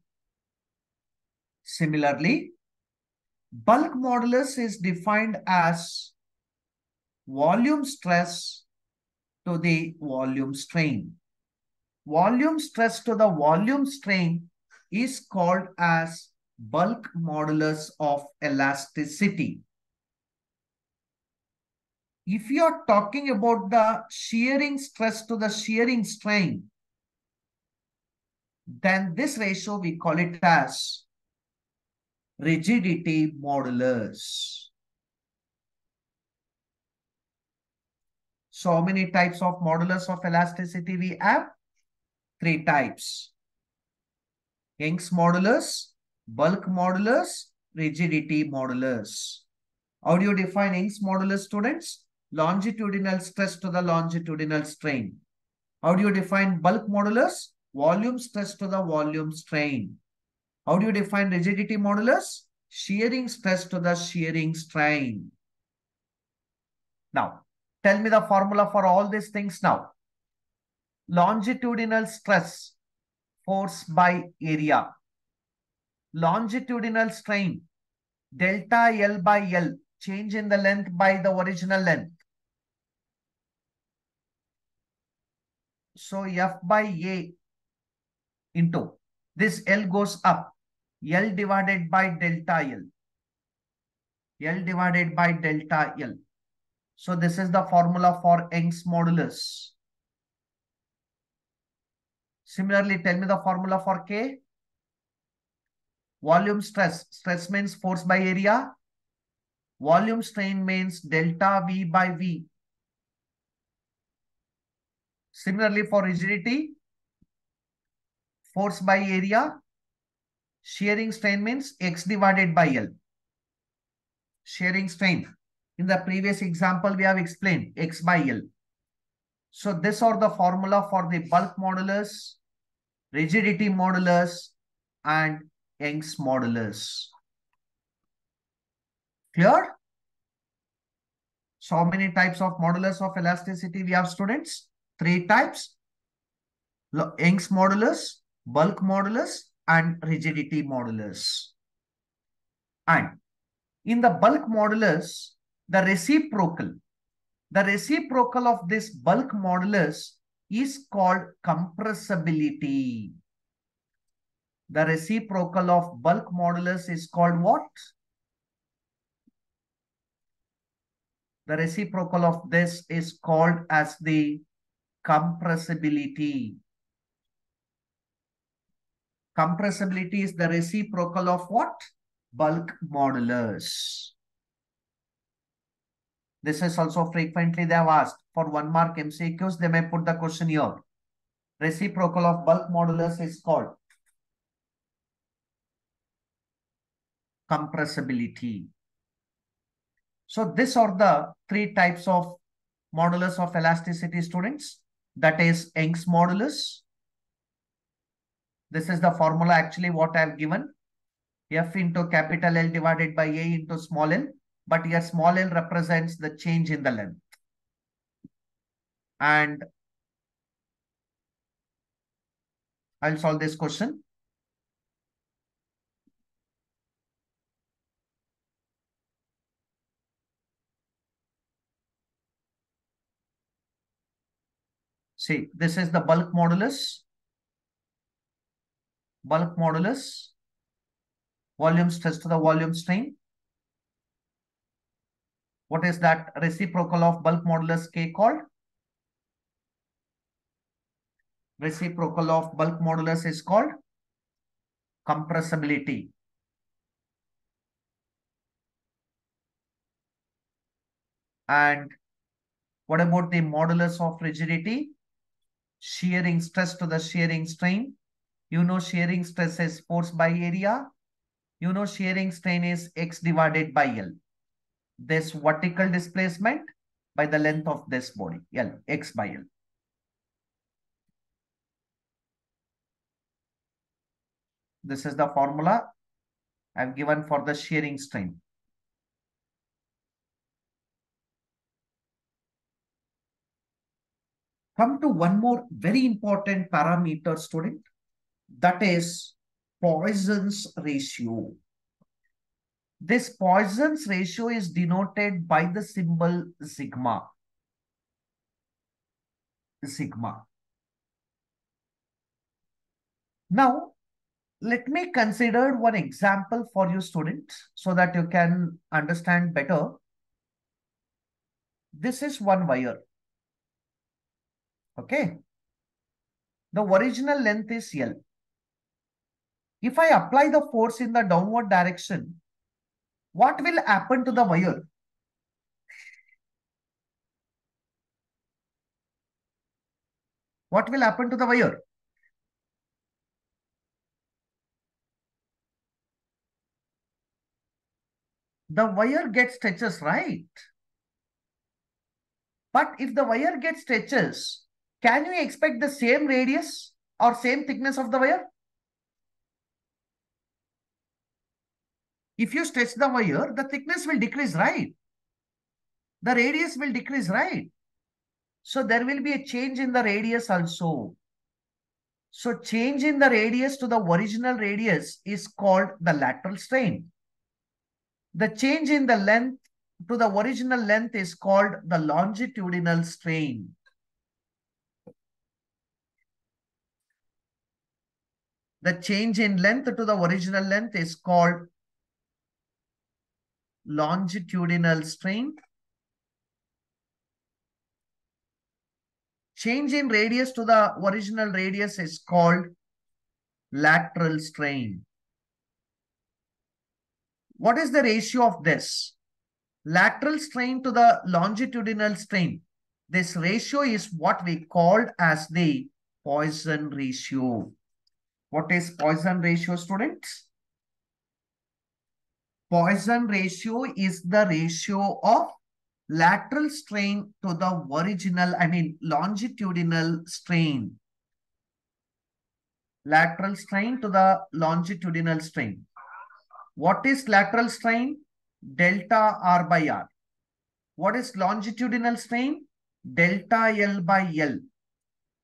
Speaker 1: Similarly, bulk modulus is defined as volume stress to the volume strain. Volume stress to the volume strain is called as bulk modulus of elasticity. If you are talking about the shearing stress to the shearing strain, then this ratio we call it as rigidity modulus. So how many types of modulus of elasticity we have? Three types. Young's modulus, bulk modulus, rigidity modulus. How do you define Young's modulus, students? Longitudinal stress to the longitudinal strain. How do you define bulk modulus? Volume stress to the volume strain. How do you define rigidity modulus? Shearing stress to the shearing strain. Now, tell me the formula for all these things now. Longitudinal stress, force by area. Longitudinal strain, delta L by L, change in the length by the original length. So F by A into this L goes up. L divided by delta L. L divided by delta L. So this is the formula for Young's modulus. Similarly, tell me the formula for K. Volume stress. Stress means force by area. Volume strain means delta V by V. Similarly, for rigidity, force by area. Shearing strain means X divided by L. Shearing strain. In the previous example, we have explained X by L. So these are the formula for the bulk modulus, rigidity modulus, and Young's modulus. Clear? So how many types of modulus of elasticity we have, students? 3 types. Young's modulus, bulk modulus, and rigidity modulus. And in the bulk modulus, the reciprocal of this bulk modulus is called compressibility. The reciprocal of bulk modulus is called what? The reciprocal of this is called as the compressibility. Compressibility is the reciprocal of what? Bulk modulus. This is also frequently they have asked. For 1 mark MCQs, they may put the question here. Reciprocal of bulk modulus is called compressibility. So these are the 3 types of modulus of elasticity, students. That is Young's modulus. This is the formula actually what I have given. F into capital L divided by A into small l. But here small l represents the change in the length. And I'll solve this question. See, this is the bulk modulus. Bulk modulus. Volume stress to the volume strain. What is that reciprocal of bulk modulus K called? Reciprocal of bulk modulus is called compressibility. And what about the modulus of rigidity? Shearing stress to the shearing strain. You know shearing stress is force by area. You know shearing strain is X divided by L. This vertical displacement by the length of this body, L, X by L. This is the formula I've given for the shearing strain. Come to one more very important parameter, student. That is Poisson's ratio. This Poisson's ratio is denoted by the symbol sigma. Sigma. Now, let me consider one example for you, students, so that you can understand better. This is one wire. Okay. The original length is L. If I apply the force in the downward direction, what will happen to the wire? What will happen to the wire? The wire gets stretches, right? But if the wire gets stretches, can you expect the same radius or same thickness of the wire? If you stretch the wire, the thickness will decrease, right? The radius will decrease, right? So there will be a change in the radius also. So change in the radius to the original radius is called the lateral strain. The change in the length to the original length is called the longitudinal strain. The change in length to the original length is called longitudinal strain. Change in radius to the original radius is called lateral strain. What is the ratio of this? Lateral strain to the longitudinal strain. This ratio is what we called as the Poisson ratio. What is Poisson ratio, students? Poisson ratio is the ratio of lateral strain to the original, longitudinal strain. Lateral strain to the longitudinal strain. What is lateral strain? Delta R by R. What is longitudinal strain? Delta L by L.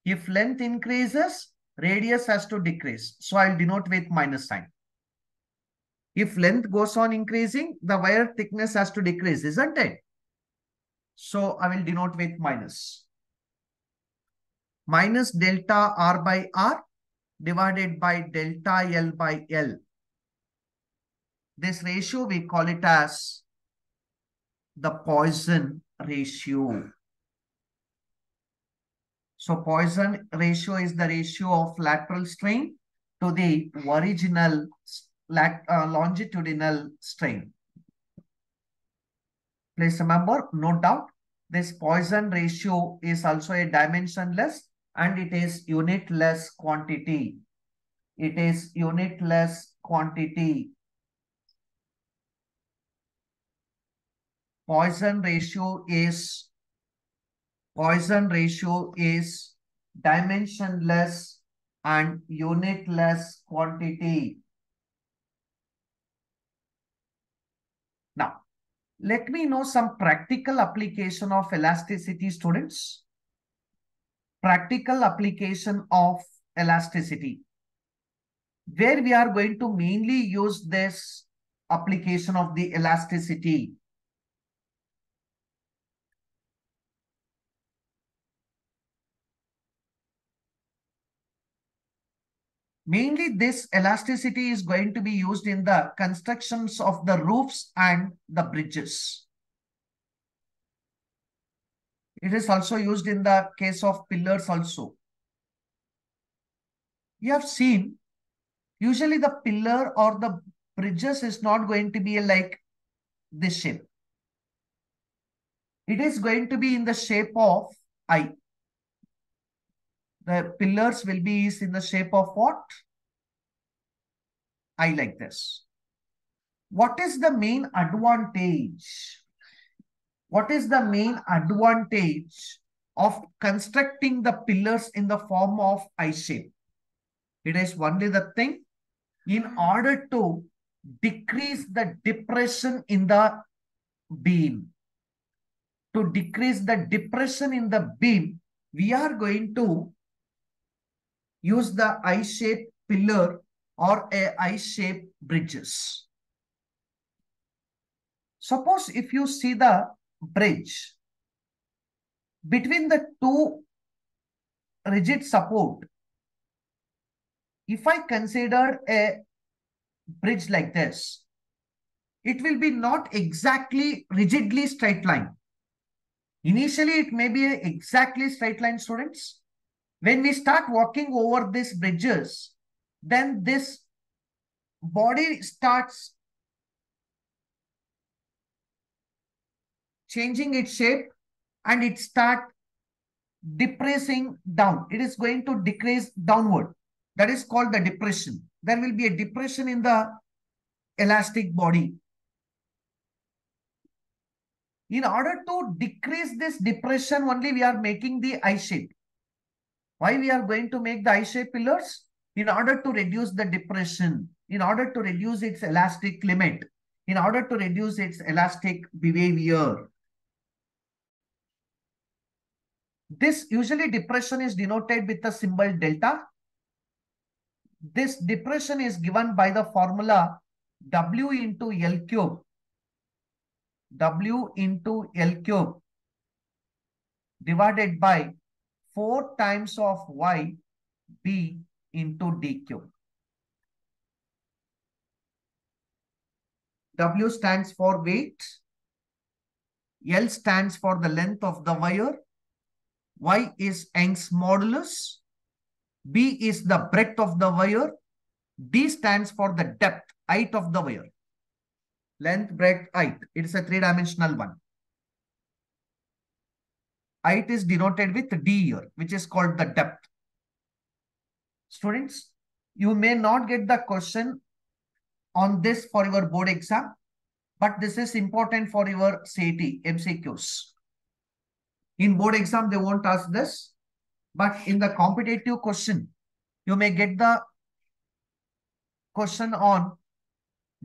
Speaker 1: If length increases, radius has to decrease. So I'll denote with minus sign. If length goes on increasing, the wire thickness has to decrease, isn't it? So I will denote with minus. Minus delta R by R divided by delta L by L. This ratio, we call it as the Poisson ratio. So Poisson ratio is the ratio of lateral strain to the original longitudinal strain. Please remember, no doubt, this Poisson ratio is also a dimensionless and it is unitless quantity. It is unitless quantity. Poisson ratio is dimensionless and unitless quantity. Now, let me know some practical application of elasticity, students. Practical application of elasticity, where we are going to mainly use this application of the elasticity. Mainly this elasticity is going to be used in the constructions of the roofs and the bridges. It is also used in the case of pillars also. You have seen, usually the pillar or the bridges is not going to be like this shape. It is going to be in the shape of I. The pillars will be in the shape of what? I, like this. What is the main advantage? What is the main advantage of constructing the pillars in the form of I shape? It is only the thing, in order to decrease the depression in the beam. To decrease the depression in the beam, we are going to use the I-shaped pillar or a I-shaped bridges. Suppose if you see the bridge, between the two rigid support, if I consider a bridge like this, it will be not exactly rigidly straight line. Initially, it may be an exactly straight line, students. When we start walking over these bridges, then this body starts changing its shape and it starts depressing down. It is going to decrease downward. That is called the depression. There will be a depression in the elastic body. In order to decrease this depression, only we are making the I shape. Why we are going to make the I shape pillars? In order to reduce the depression, in order to reduce its elastic limit, in order to reduce its elastic behavior. This usually depression is denoted with the symbol delta. This depression is given by the formula W into L cube. W into L cube divided by 4 times of Y B into D cube. W stands for weight. L stands for the length of the wire. Y is Young's modulus. B is the breadth of the wire. D stands for the depth, height of the wire. Length, breadth, height. It is a 3-dimensional one. Height is denoted with D here, which is called the depth. Students, you may not get the question on this for your board exam. But this is important for your CET MCQs. In board exam, they won't ask this, but in the competitive question, you may get the question on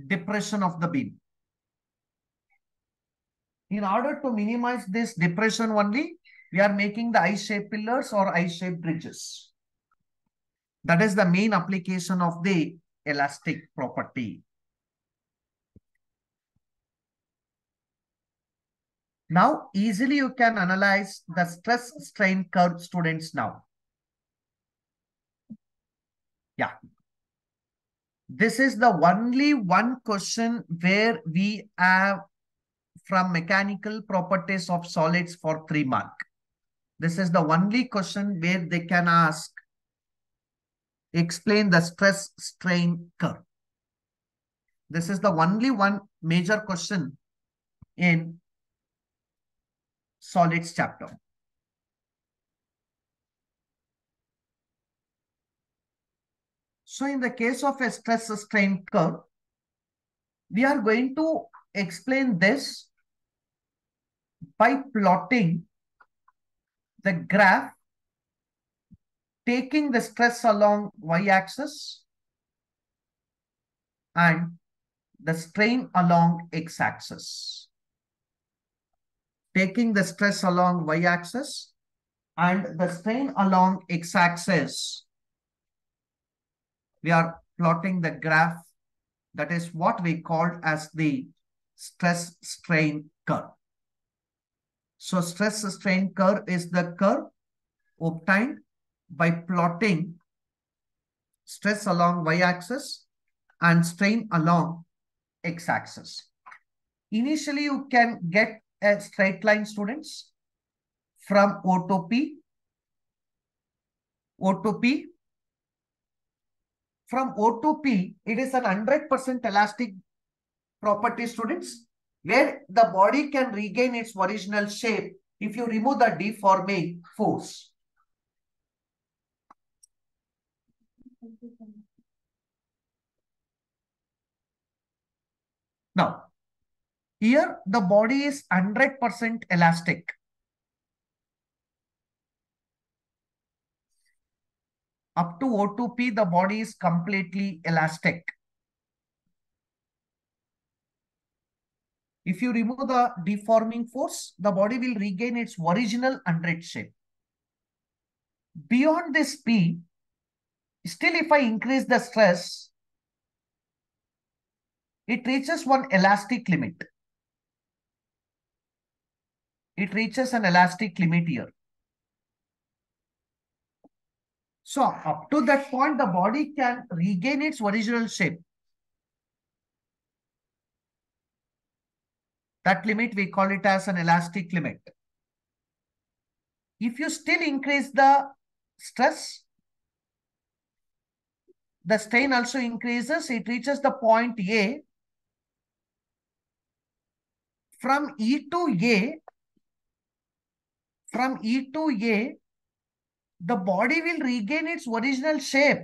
Speaker 1: depression of the beam. In order to minimize this depression only, we are making the I-shaped pillars or I-shaped bridges. That is the main application of the elastic property. Now, easily you can analyze the stress strain curve, students, now. Yeah. This is the only one question where we have from mechanical properties of solids for 3 marks. This is the only question where they can ask, explain the stress strain curve. This is the only one major question in solids chapter. So in the case of a stress strain curve, we are going to explain this by plotting the graph taking the stress along y-axis and the strain along x-axis. Taking the stress along y-axis and the strain along x-axis, we are plotting the graph. That is what we call as the stress strain curve. So stress strain curve is the curve obtained by plotting stress along y-axis and strain along x-axis. Initially, you can get a straight line, students, from O to P. O to P. From O to P, it is an 100% elastic property, students, where the body can regain its original shape if you remove the deforming force. Now, here the body is 100% elastic. Up to O2P, the body is completely elastic. If you remove the deforming force, the body will regain its original 100 shape. Beyond this P, still if I increase the stress, it reaches one elastic limit. It reaches an elastic limit here. So up to that point, the body can regain its original shape. That limit, we call it as an elastic limit. If you still increase the stress, the strain also increases. It reaches the point A. From E to A, the body will regain its original shape,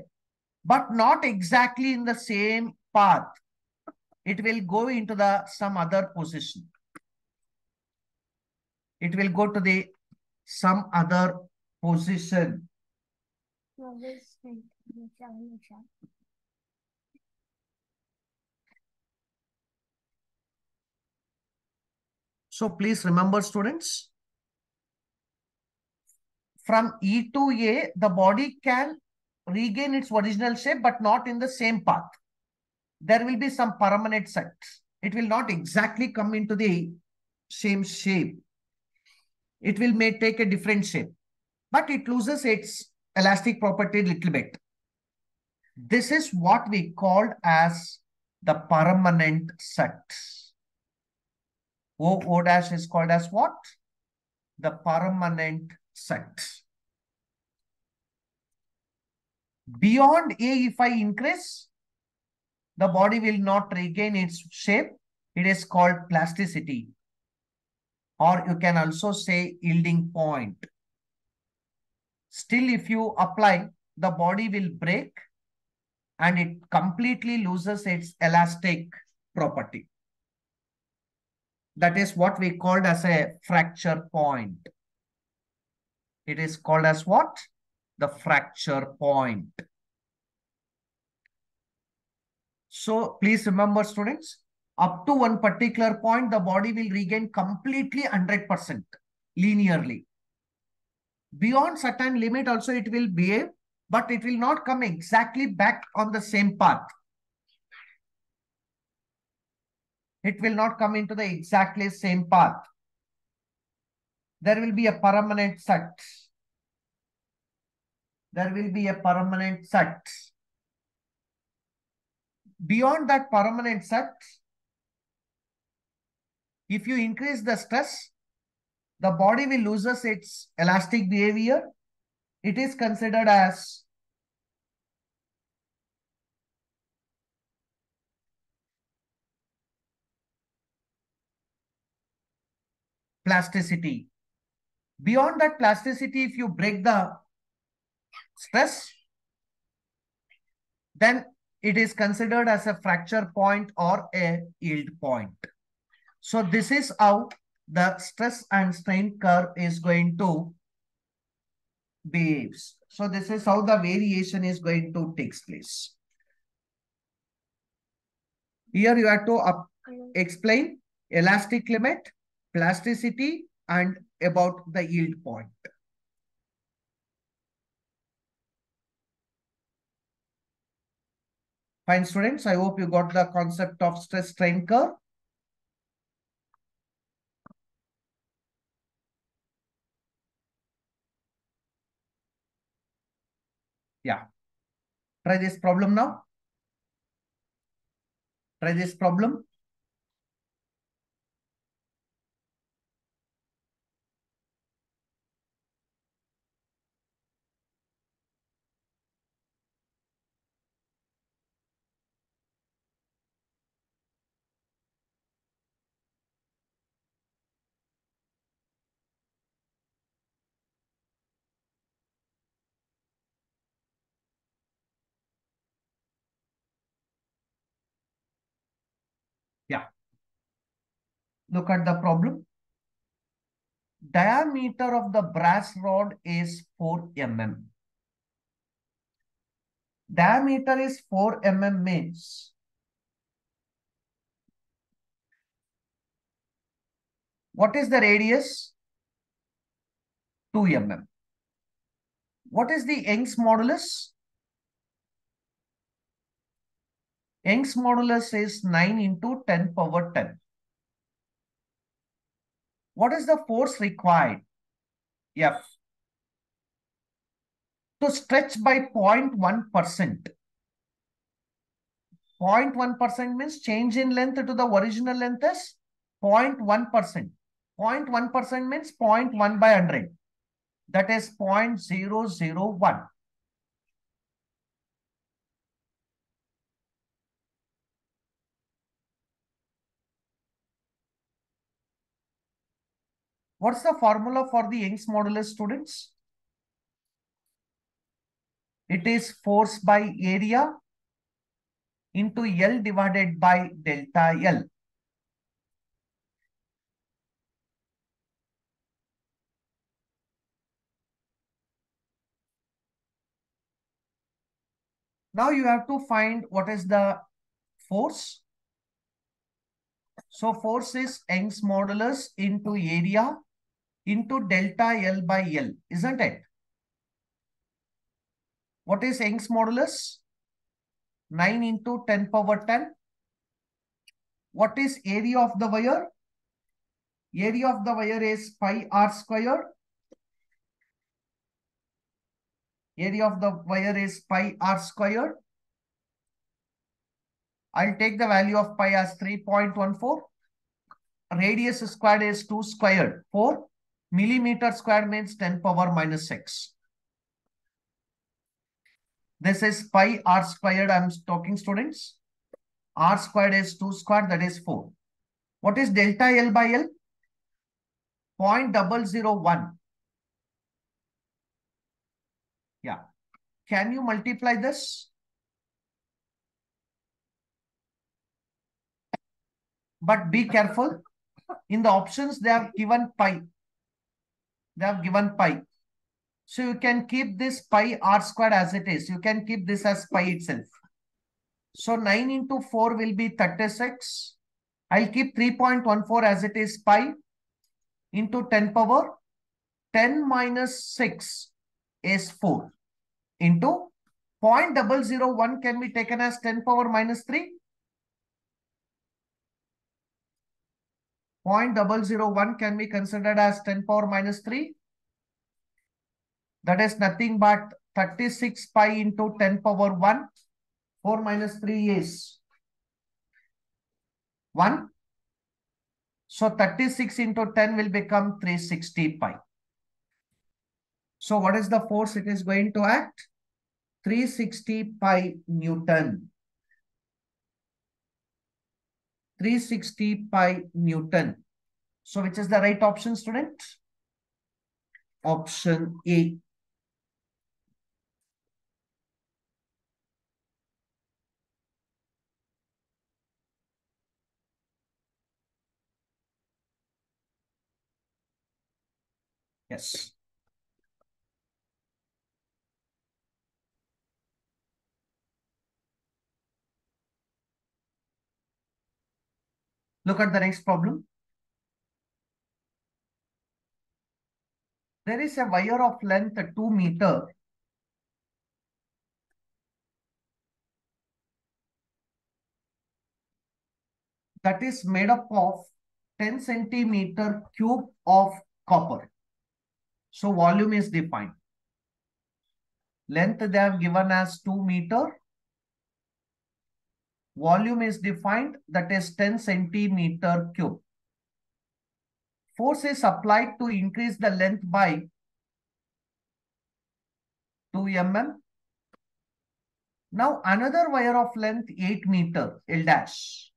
Speaker 1: but not exactly in the same path. It will go into some other position. It will go to some other position. So please remember, students, from E to A, the body can regain its original shape, but not in the same path. There will be some permanent sets. It will not exactly come into the same shape. It may take a different shape, but it loses its elastic property a little bit. This is what we called as the permanent set. O dash is called as what? The permanent set. Beyond A, if I increase, the body will not regain its shape. It is called plasticity. Or you can also say yielding point. Still, if you apply, the body will break and it completely loses its elastic property. That is what we called as a fracture point. It is called as what? The fracture point. So please remember, students, up to one particular point, the body will regain completely 100% linearly. Beyond certain limit also it will behave, but it will not come exactly back on the same path. It will not come into the exactly same path. There will be a permanent set. There will be a permanent set. Beyond that permanent set, if you increase the stress, the body will loses its elastic behavior. It is considered as plasticity. Beyond that plasticity, if you break the stress, then it is considered as a fracture point or a yield point. So this is how the stress and strain curve is going to behave. So this is how the variation is going to take place. Here you have to explain elastic limit, plasticity, and about the yield point. Fine, students. I hope you got the concept of stress strain curve. Yeah. Try this problem now. Try this problem. Yeah. Look at the problem. Diameter of the brass rod is 4 mm. Diameter is 4 mm means what is the radius? 2 mm. What is the Young's modulus? Young's modulus is 9 into 10 power 10. What is the force required? F. To stretch by 0.1%. 0.1% means change in length to the original length is 0.1%. 0.1% means 0.1 by 100. That is 0.001. What's the formula for the Young's modulus, students? It is force by area into L divided by delta L. Now you have to find what is the force. So force is Young's modulus into area into delta L by L, isn't it? What is Young's modulus? 9 into 10 power 10. What is area of the wire? Area of the wire is pi r square. Area of the wire is pi r square. I'll take the value of pi as 3.14. Radius squared is 2 squared, 4. Millimeter squared means 10 power minus 6. This is pi r squared. I'm talking, students. R squared is 2 squared, that is 4. What is delta L by L? 0.001. Yeah. Can you multiply this? But be careful. In the options, they have given pi. They have given pi. So you can keep this pi r squared as it is. You can keep this as pi itself. So 9 into 4 will be 36. I'll keep 3.14 as it is pi into 10 power 10 minus 6 is 4 into 0.001 can be taken as 10 power minus 3. 0.001 can be considered as 10 power minus 3. That is nothing but 36 pi into 10 power 1. 4 minus 3 is 1. So 36 into 10 will become 360 pi. So what is the force it is going to act? 360 pi Newton. 360 pi Newton. So which is the right option, student? Option A. Yes. Look at the next problem. There is a wire of length 2 meter that is made up of 10 centimeter cube of copper. So volume is defined. Length they have given as 2 meter. Volume is defined, that is 10 centimeter cube. Force is applied to increase the length by 2 mm. Now another wire of length 8 meter L dash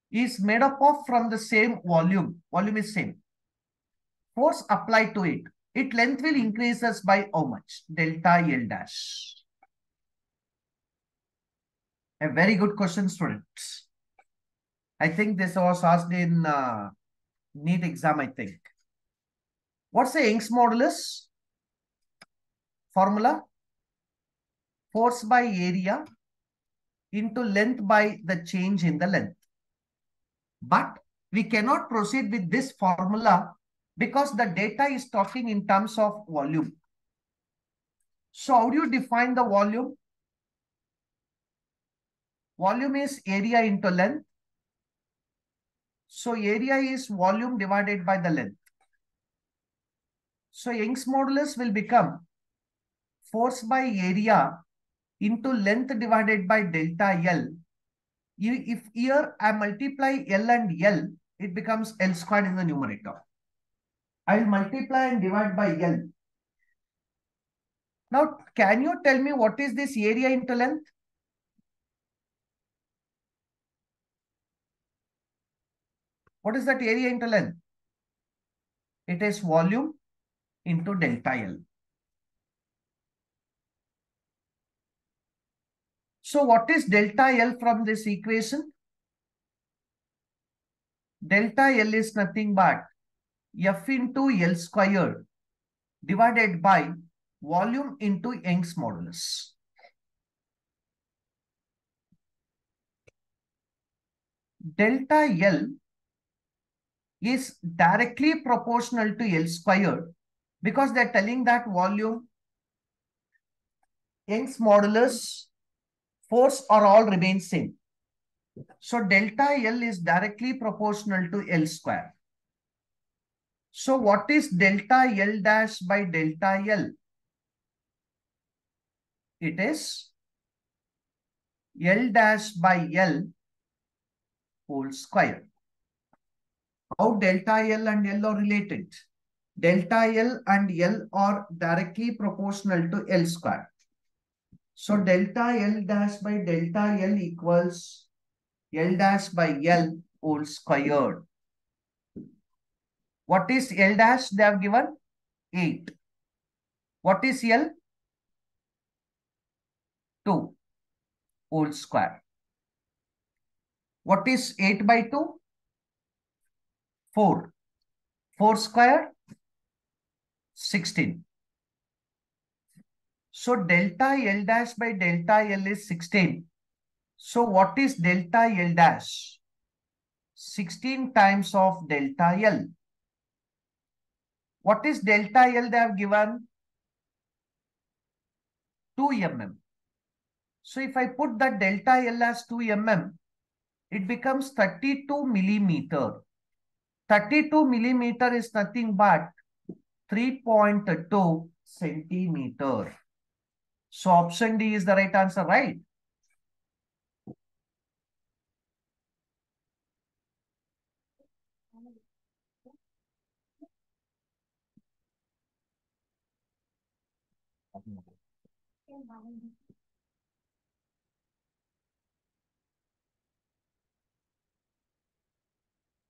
Speaker 1: is made up of from the same volume. Volume is same. Force applied to it. Its length will increases by how much? Delta L dash. A very good question, students. I think this was asked in NEET exam, I think. What's the Young's modulus? Formula? Force by area into length by the change in the length. But we cannot proceed with this formula because the data is talking in terms of volume. So how do you define the volume? Volume is area into length. So area is volume divided by the length. So Young's modulus will become force by area into length divided by delta L. If here I multiply L and L, it becomes L squared in the numerator. I will multiply and divide by L. Now, can you tell me what is this area into length? What is that area into length? It is volume into delta L. So what is delta L from this equation? Delta L is nothing but F into L squared divided by volume into Young's modulus. Delta L is directly proportional to L squared because they're telling that volume, Young's modulus, force are all remain same. So delta L is directly proportional to L square. So what is delta L dash by delta L? It is L dash by L whole square. How delta L and L are related? Delta L and L are directly proportional to L square. So delta L dash by delta L equals L dash by L whole squared. What is L dash? They have given 8. What is L? 2 whole square. What is 8 by 2? 4. 4 square, 16. So delta L dash by delta L is 16. So what is delta L dash? 16 times of delta L. What is delta L they have given? 2 mm. So if I put that delta L as 2 mm, it becomes 32 millimeter. 32 millimeter is nothing but 3.2 centimeter. So option D is the right answer, right?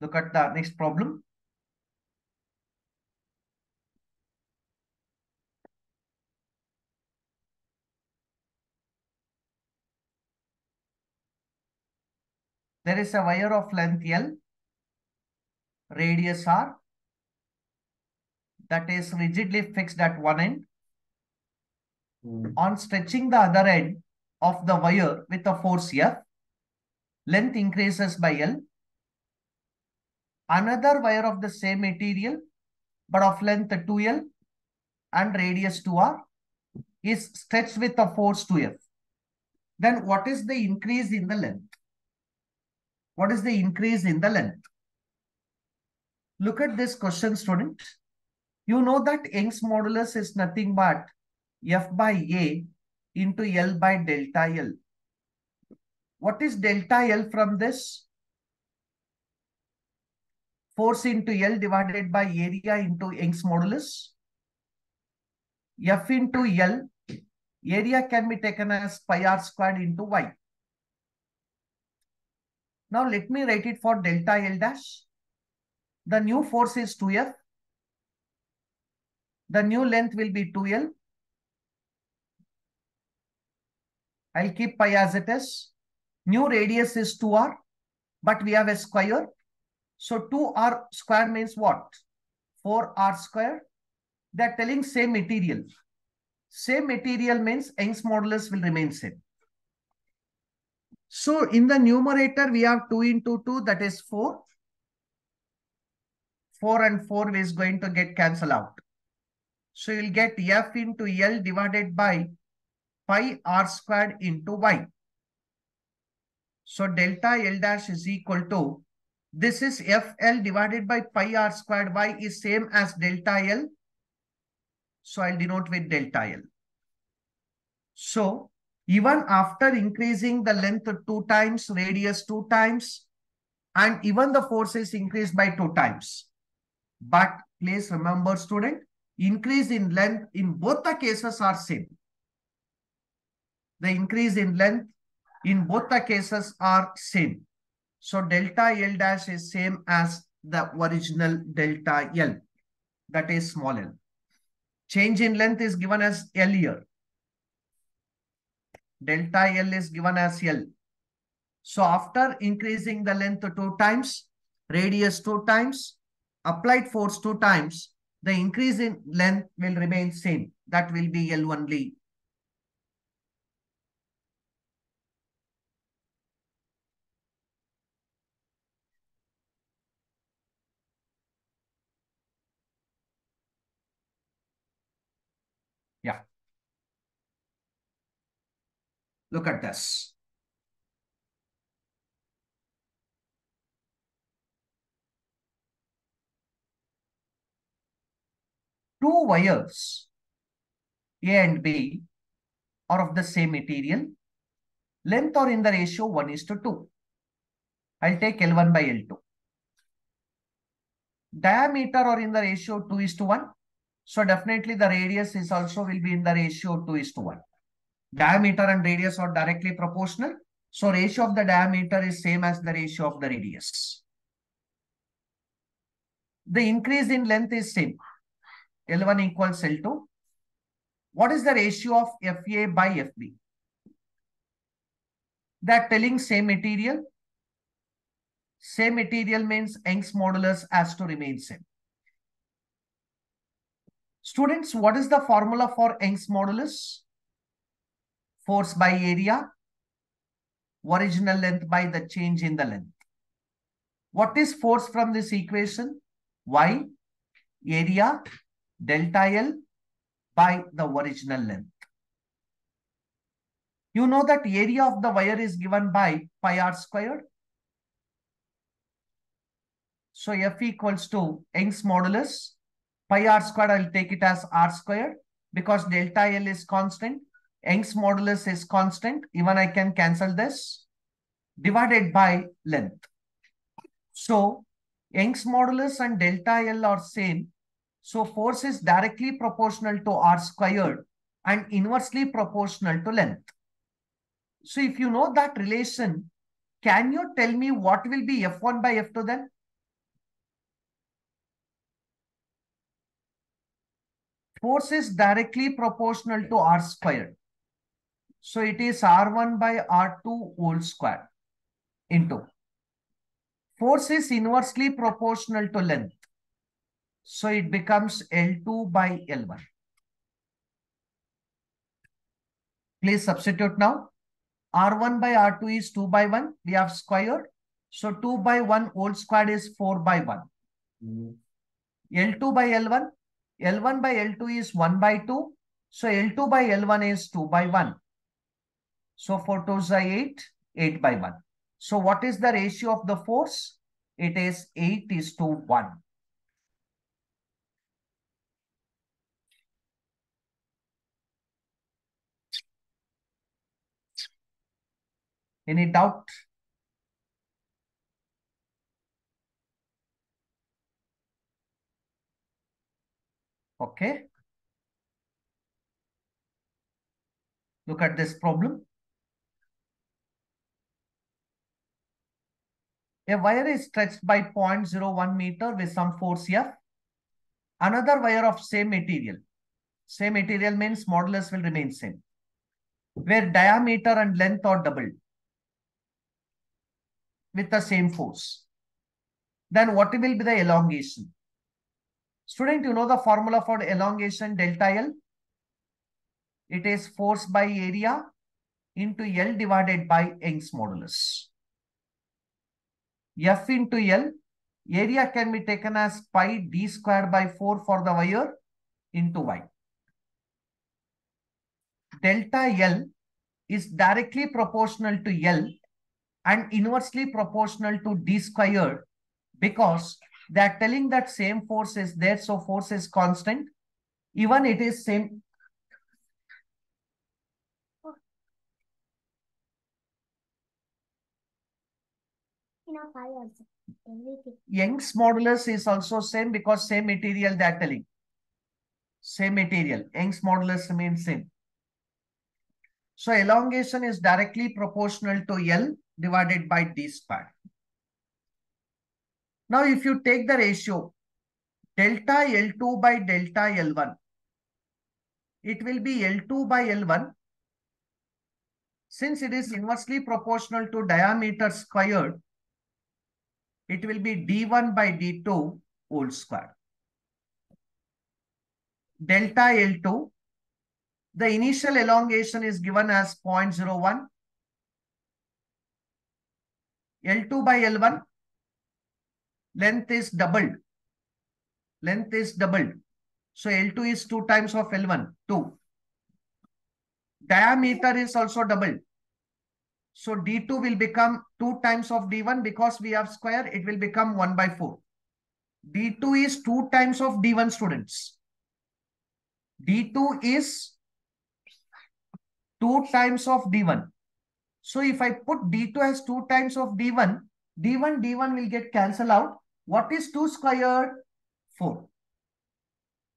Speaker 1: Look at the next problem. There is a wire of length L, radius R, that is rigidly fixed at one end. On stretching the other end of the wire with a force F, length increases by L. Another wire of the same material, but of length 2L and radius 2R, is stretched with a force 2F. Then what is the increase in the length? What is the increase in the length? Look at this question, student. You know that Young's modulus is nothing but F by A into L by delta L. What is delta L from this? Force into L divided by area into Young's modulus. F into L, area can be taken as pi r squared into y. Now let me write it for delta L dash. The new force is 2F. The new length will be 2L. I'll keep pi as it is. New radius is 2R, but we have a square. So 2R square means what? 4R square. They're telling same material. Same material means Young's modulus will remain same. So in the numerator, we have 2 into 2, that is 4. 4 and 4 is going to get cancelled out. So you'll get F into L divided by pi R squared into Y. So delta L dash is equal to, this is FL divided by pi R squared Y is same as delta L. So I'll denote with delta L. So even after increasing the length 2 times, radius 2 times, and even the force is increased by 2 times. But please remember, student, increase in length in both the cases are same. The increase in length in both the cases are same. So delta L dash is same as the original delta L, that is small l. Change in length is given as L here. Delta L is given as L. So after increasing the length 2 times, radius 2 times, applied force 2 times, the increase in length will remain same. That will be L only. Yeah. Look at this. Two wires, A and B, are of the same material. Length are in the ratio 1:2. I'll take L1 by L2. Diameter are in the ratio 2:1. So definitely the radius is also will be in the ratio 2:1. Diameter and radius are directly proportional. So ratio of the diameter is same as the ratio of the radius. The increase in length is same. L1 equals L2. What is the ratio of FA by FB? They are telling same material. Same material means Young's modulus has to remain same. Students, what is the formula for Young's modulus? Force by area, original length by the change in the length. What is force from this equation? Y, area, delta L by the original length. You know that area of the wire is given by pi r squared. So F equals to Young's modulus. Pi r squared, I'll take it as r squared because delta L is constant. Young's modulus is constant. Even I can cancel this. Divided by length. So Young's modulus and delta L are same. So force is directly proportional to r squared and inversely proportional to length. So if you know that relation, can you tell me what will be F1 by F2 then? Force is directly proportional to r squared. So it is r1 by r2 whole square into. Force is inversely proportional to length. So it becomes L2 by L1. Please substitute now. R1 by R2 is 2 by 1. We have squared. So 2 by 1 whole squared is 4 by 1. L2 by L1. L1 by L2 is 1 by 2. So L2 by L1 is 2 by 1. So 4 2s are 8. 8 by 1. So what is the ratio of the force? It is 8:1. Any doubt? Okay. Look at this problem. A wire is stretched by 0.01 meter with some force F. Another wire of same material. Same material means modulus will remain same. Where diameter and length are doubled with the same force. Then what will be the elongation? Student, you know the formula for elongation delta L? It is force by area into L divided by Young's modulus. F into L, area can be taken as pi d squared by 4 for the wire into Y. Delta L is directly proportional to L and inversely proportional to d squared because they are telling that same force is there, so force is constant. Even it is same. Young's modulus is also same because same material they are telling. Same material. Young's modulus remains same. So elongation is directly proportional to L divided by d squared. Now if you take the ratio delta L2 by delta L1, it will be L2 by L1. Since it is inversely proportional to diameter squared, it will be d1 by d2 whole square. Delta L2, the initial elongation is given as 0.01. L2 by L1, length is doubled. Length is doubled. So L2 is 2 times of L1, 2. Diameter is also doubled. So D2 will become 2 times of D1 because we have square, it will become 1 by 4. D2 is 2 times of D1, students. D2 is 2 times of D1. So if I put D2 as 2 times of D1, D1 will get cancelled out. What is 2 squared? 4.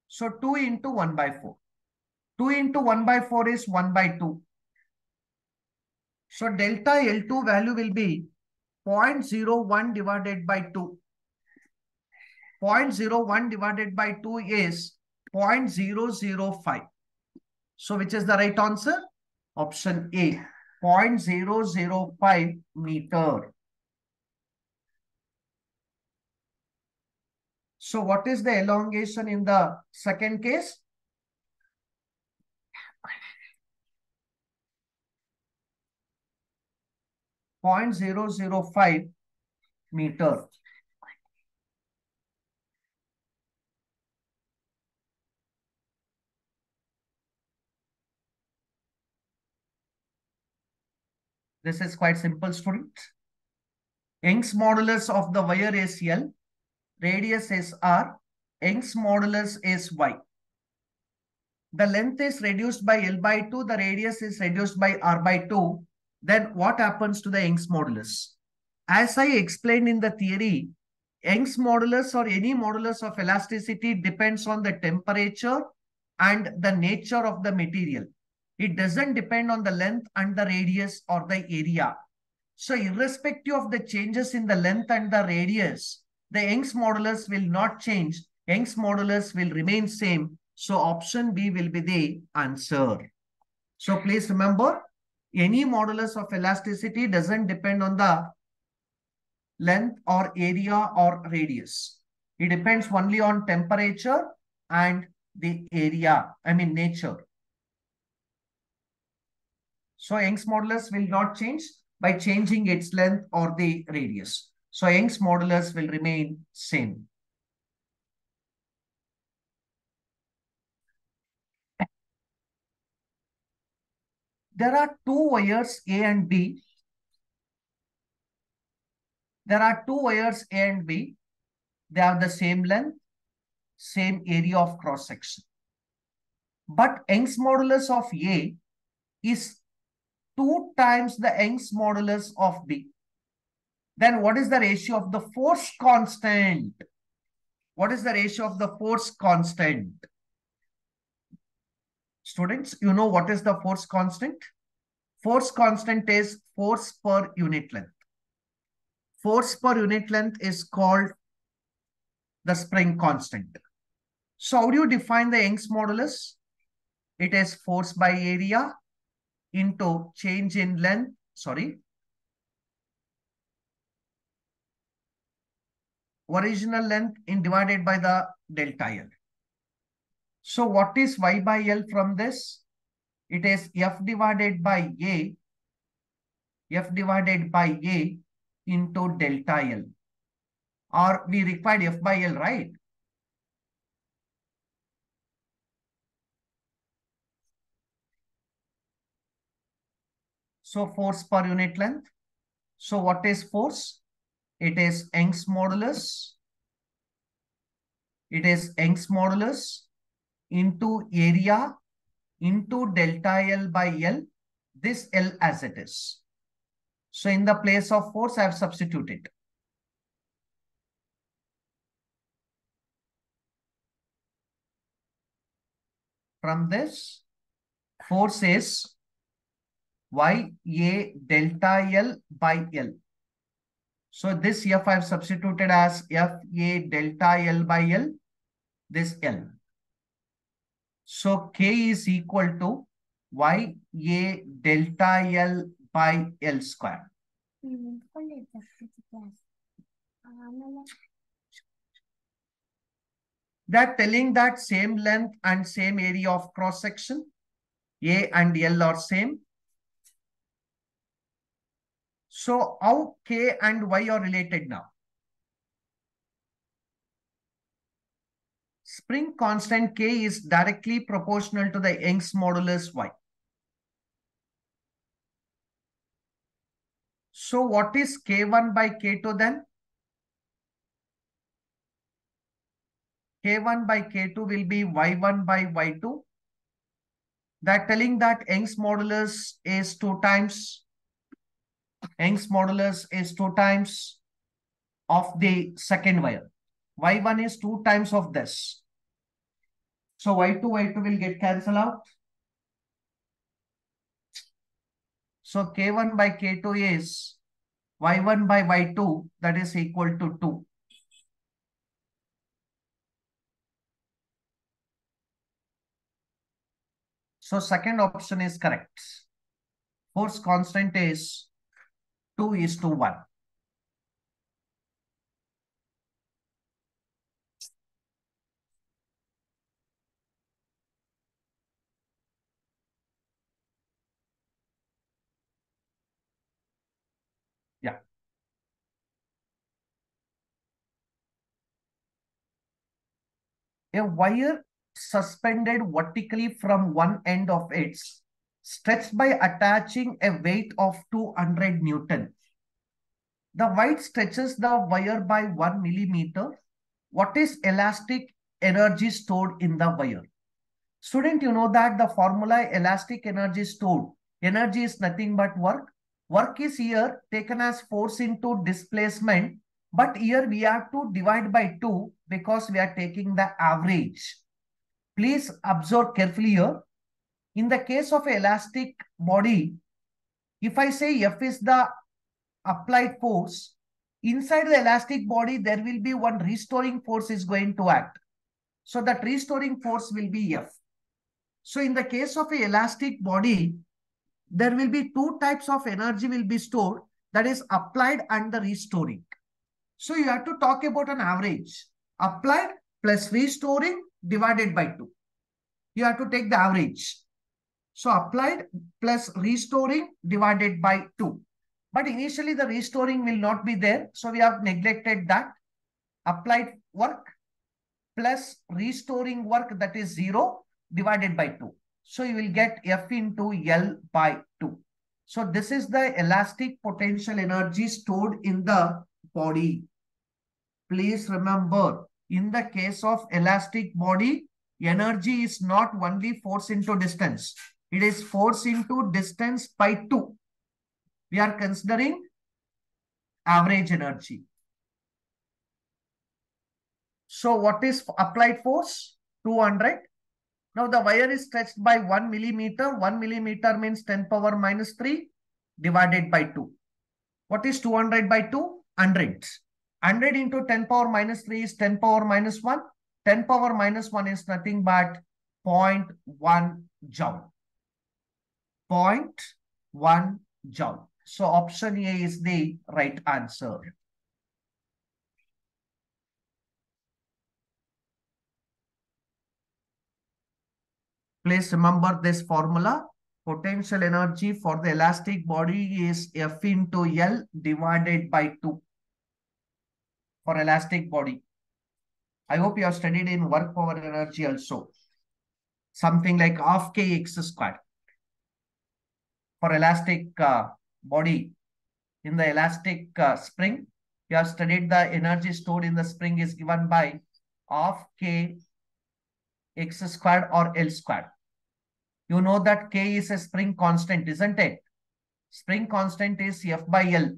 Speaker 1: So 2 into 1 by 4. 2 into 1 by 4 is 1 by 2. So delta L2 value will be 0.01 divided by 2. 0.01 divided by 2 is 0.005. So which is the right answer? Option A, 0.005 meter. So what is the elongation in the second case? Point 0.005 meter. This is quite simple, student. Young's modulus of the wire is L, radius is R, Young's modulus is Y. The length is reduced by L by 2, the radius is reduced by R by 2. Then what happens to the Young's modulus? As I explained in the theory, Young's modulus or any modulus of elasticity depends on the temperature and the nature of the material. It doesn't depend on the length and the radius or the area. So irrespective of the changes in the length and the radius, the Young's modulus will not change. Young's modulus will remain same. So option B will be the answer. So please remember, any modulus of elasticity doesn't depend on the length or area or radius. It depends only on temperature and the area, nature. So Young's modulus will not change by changing its length or the radius. So Young's modulus will remain same. There are two wires A and B. There are two wires A and B. They have the same length, same area of cross section. But Young's modulus of A is 2 times the Young's modulus of B. Then what is the ratio of the force constant? What is the ratio of the force constant? Students, you know what is the force constant? Force constant is force per unit length. Force per unit length is called the spring constant. So how do you define the Young's modulus? It is force by area into change in length, original length in divided by the delta L. So what is Y by L from this? It is F divided by A into delta L. Or we required F by L, right? So force per unit length. So what is force? It is Young's modulus. It is Young's modulus into area into delta L by L. This L as it is. So in the place of force, I have substituted. From this, force is YA delta L by L. So this F I have substituted as FA delta L by L, this L. So K is equal to YA delta L by L square. They're telling that same length and same area of cross section, A and L are same. So how K and Y are related now? Spring constant K is directly proportional to the Young's modulus Y. So what is K1 by K2 then? K1 by K2 will be Y1 by Y2. They're telling that Young's modulus is 2 times. Young's modulus is 2 times of the second wire. Y1 is 2 times of this. So Y2 will get cancelled out. So K1 by K2 is Y1 by Y2, that is equal to 2. So second option is correct. Force constant is 2:1. A wire suspended vertically from one end of its stretched by attaching a weight of 200 Newton. The weight stretches the wire by 1 millimeter. What is elastic energy stored in the wire? Student, you know that the formula elastic energy stored. Energy is nothing but work. Work is here taken as force into displacement. But here we have to divide by 2 because we are taking the average. Please observe carefully here. In the case of elastic body, if I say F is the applied force, inside the elastic body, there will be one restoring force is going to act. So that restoring force will be F. So in the case of a elastic body, there will be two types of energy will be stored, that is applied and the restoring. So you have to talk about an average. Applied plus restoring divided by 2. You have to take the average. So applied plus restoring divided by 2. But initially the restoring will not be there. So we have neglected that. Applied work plus restoring work, that is 0 divided by 2. So you will get F into L by 2. So this is the elastic potential energy stored in the body. Please remember, in the case of elastic body, energy is not only force into distance. It is force into distance by 2. We are considering average energy. So what is applied force? 200. Now the wire is stretched by 1 millimeter. 1 millimeter means 10 power minus 3 divided by 2. What is 200 by 2? 100. 100 into 10 power minus 3 is 10 power minus 1. 10 power minus 1 is nothing but 0.1 joule. 0.1 joule. So option A is the right answer. Please remember this formula. Potential energy for the elastic body is F into L divided by 2 for elastic body. I hope you have studied in work power energy also. Something like half kx squared. For elastic body, in the elastic spring, you have studied the energy stored in the spring is given by half k x squared or L squared. You know that k is a spring constant, isn't it? Spring constant is F by L.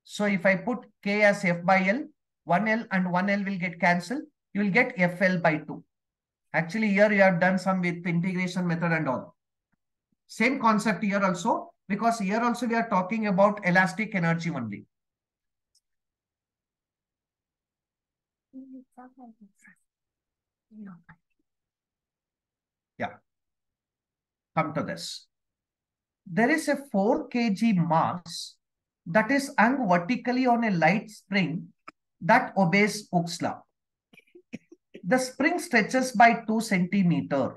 Speaker 1: So if I put k as F by L, 1L and 1L will get cancelled. You will get FL by 2. Actually, here you have done some with integration method and all. Same concept here also, because here also we are talking about elastic energy only. Yeah. Come to this. There is a 4 kg mass that is hung vertically on a light spring that obeys Hooke's law. The spring stretches by 2 centimeters.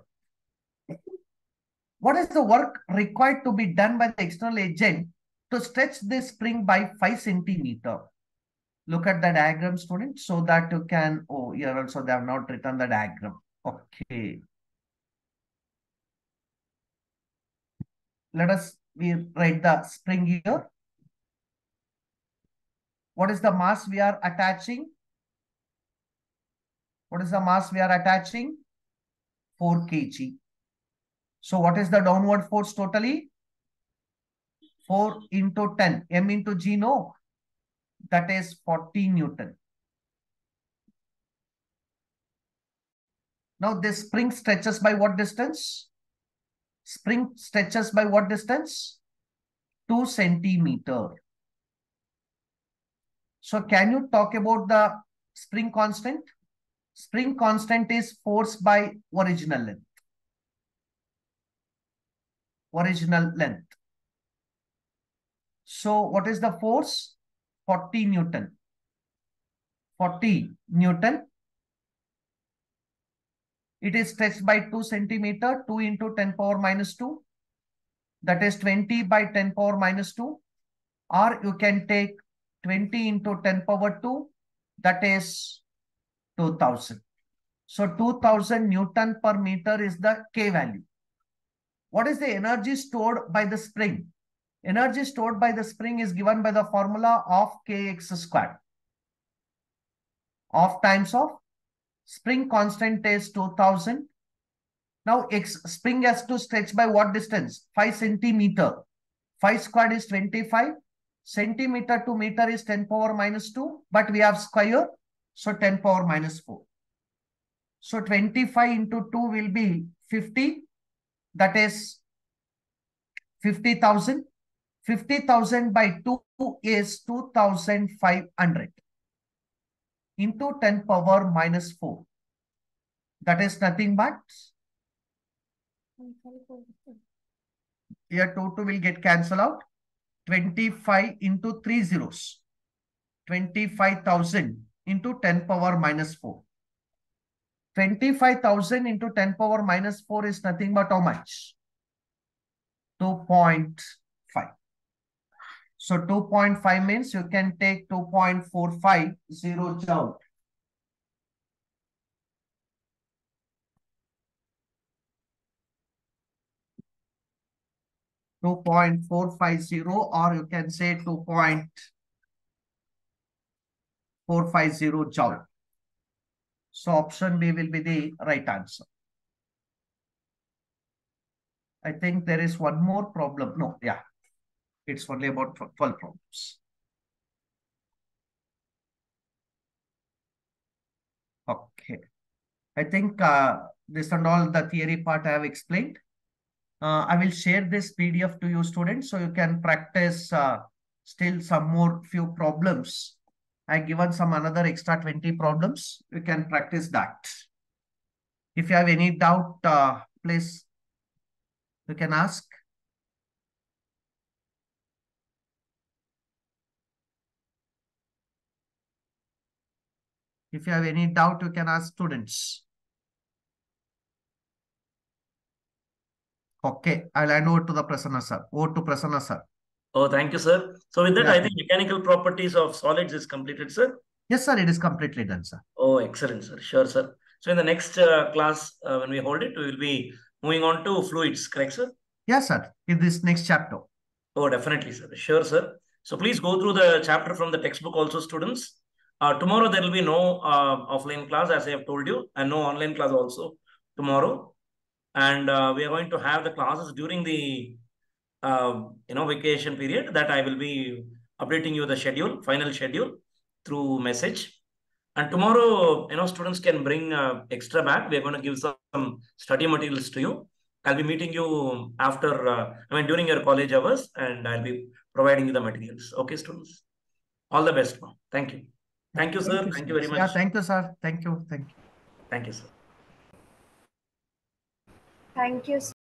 Speaker 1: What is the work required to be done by the external agent to stretch this spring by 5 centimeters? Look at the diagram, student, so that you can, oh, here also they have not written the diagram. Okay. Let us write the spring here. What is the mass we are attaching? What is the mass we are attaching? 4 kg. So what is the downward force totally? 4 into 10. M into G, no. That is 40 Newton. Now this spring stretches by what distance? Spring stretches by what distance? 2 centimeters. So can you talk about the spring constant? Spring constant is force by original length. Original length. So what is the force? 40 Newton. 40 Newton. It is stretched by 2 centimeters. 2 into 10 power minus 2. That is 20 by 10 power minus 2. Or you can take 20 into 10 power 2. That is 2000. So 2000 Newton per meter is the K value. What is the energy stored by the spring? Energy stored by the spring is given by the formula of Kx squared. Of times of spring constant is 2000. Now spring has to stretch by what distance? 5 centimeter. 5 squared is 25. Centimeter to meter is 10 power minus 2. But we have square. So 10 power minus 4. So 25 into 2 will be 50. That is 50,000. 50,000 by 2 is 2,500 into 10 power minus 4. That is nothing but here 2 will get cancelled out. 25 into 3 zeros. 25,000 into 10 power minus 4. 25,000 into 10 power minus 4 is nothing but how much? 2.5. So 2.5 means you can take 2.450 joule. .450 or you can say 2.450 joule. So option B will be the right answer. I think there is one more problem. No, yeah. It's only about 12 problems. Okay. I think this and all the theory part I have explained. I will share this PDF to you students so you can practice still some more few problems. I given some another extra 20 problems. You can practice that. If you have any doubt, please you can ask. If you have any doubt, you can ask students. Okay, I'll hand over to the Prasanna sir. Over to Prasanna sir.
Speaker 3: Oh, thank you, sir. So with that, I think mechanical properties of solids is completed, sir.
Speaker 1: Yes, sir. It is completely done, sir.
Speaker 3: Oh, excellent, sir. Sure, sir. So in the next class, when we hold it, we will be moving on to fluids, correct, sir?
Speaker 1: Yes, sir. In this next chapter.
Speaker 3: Oh, definitely, sir. Sure, sir. So please go through the chapter from the textbook also, students. Tomorrow, there will be no offline class, as I have told you, and no online class also tomorrow. And we are going to have the classes during the vacation period that I will be updating you the schedule, final schedule through message. And tomorrow, students can bring extra back. We're going to give some study materials to you. I'll be meeting you after, during your college hours, and I'll be providing you the materials. Okay, students? All the best. Thank you. Thank you, sir. Thank you very much.
Speaker 1: Yeah, thank you, sir. Thank you. Thank you.
Speaker 3: Thank you, sir.
Speaker 4: Thank you, sir.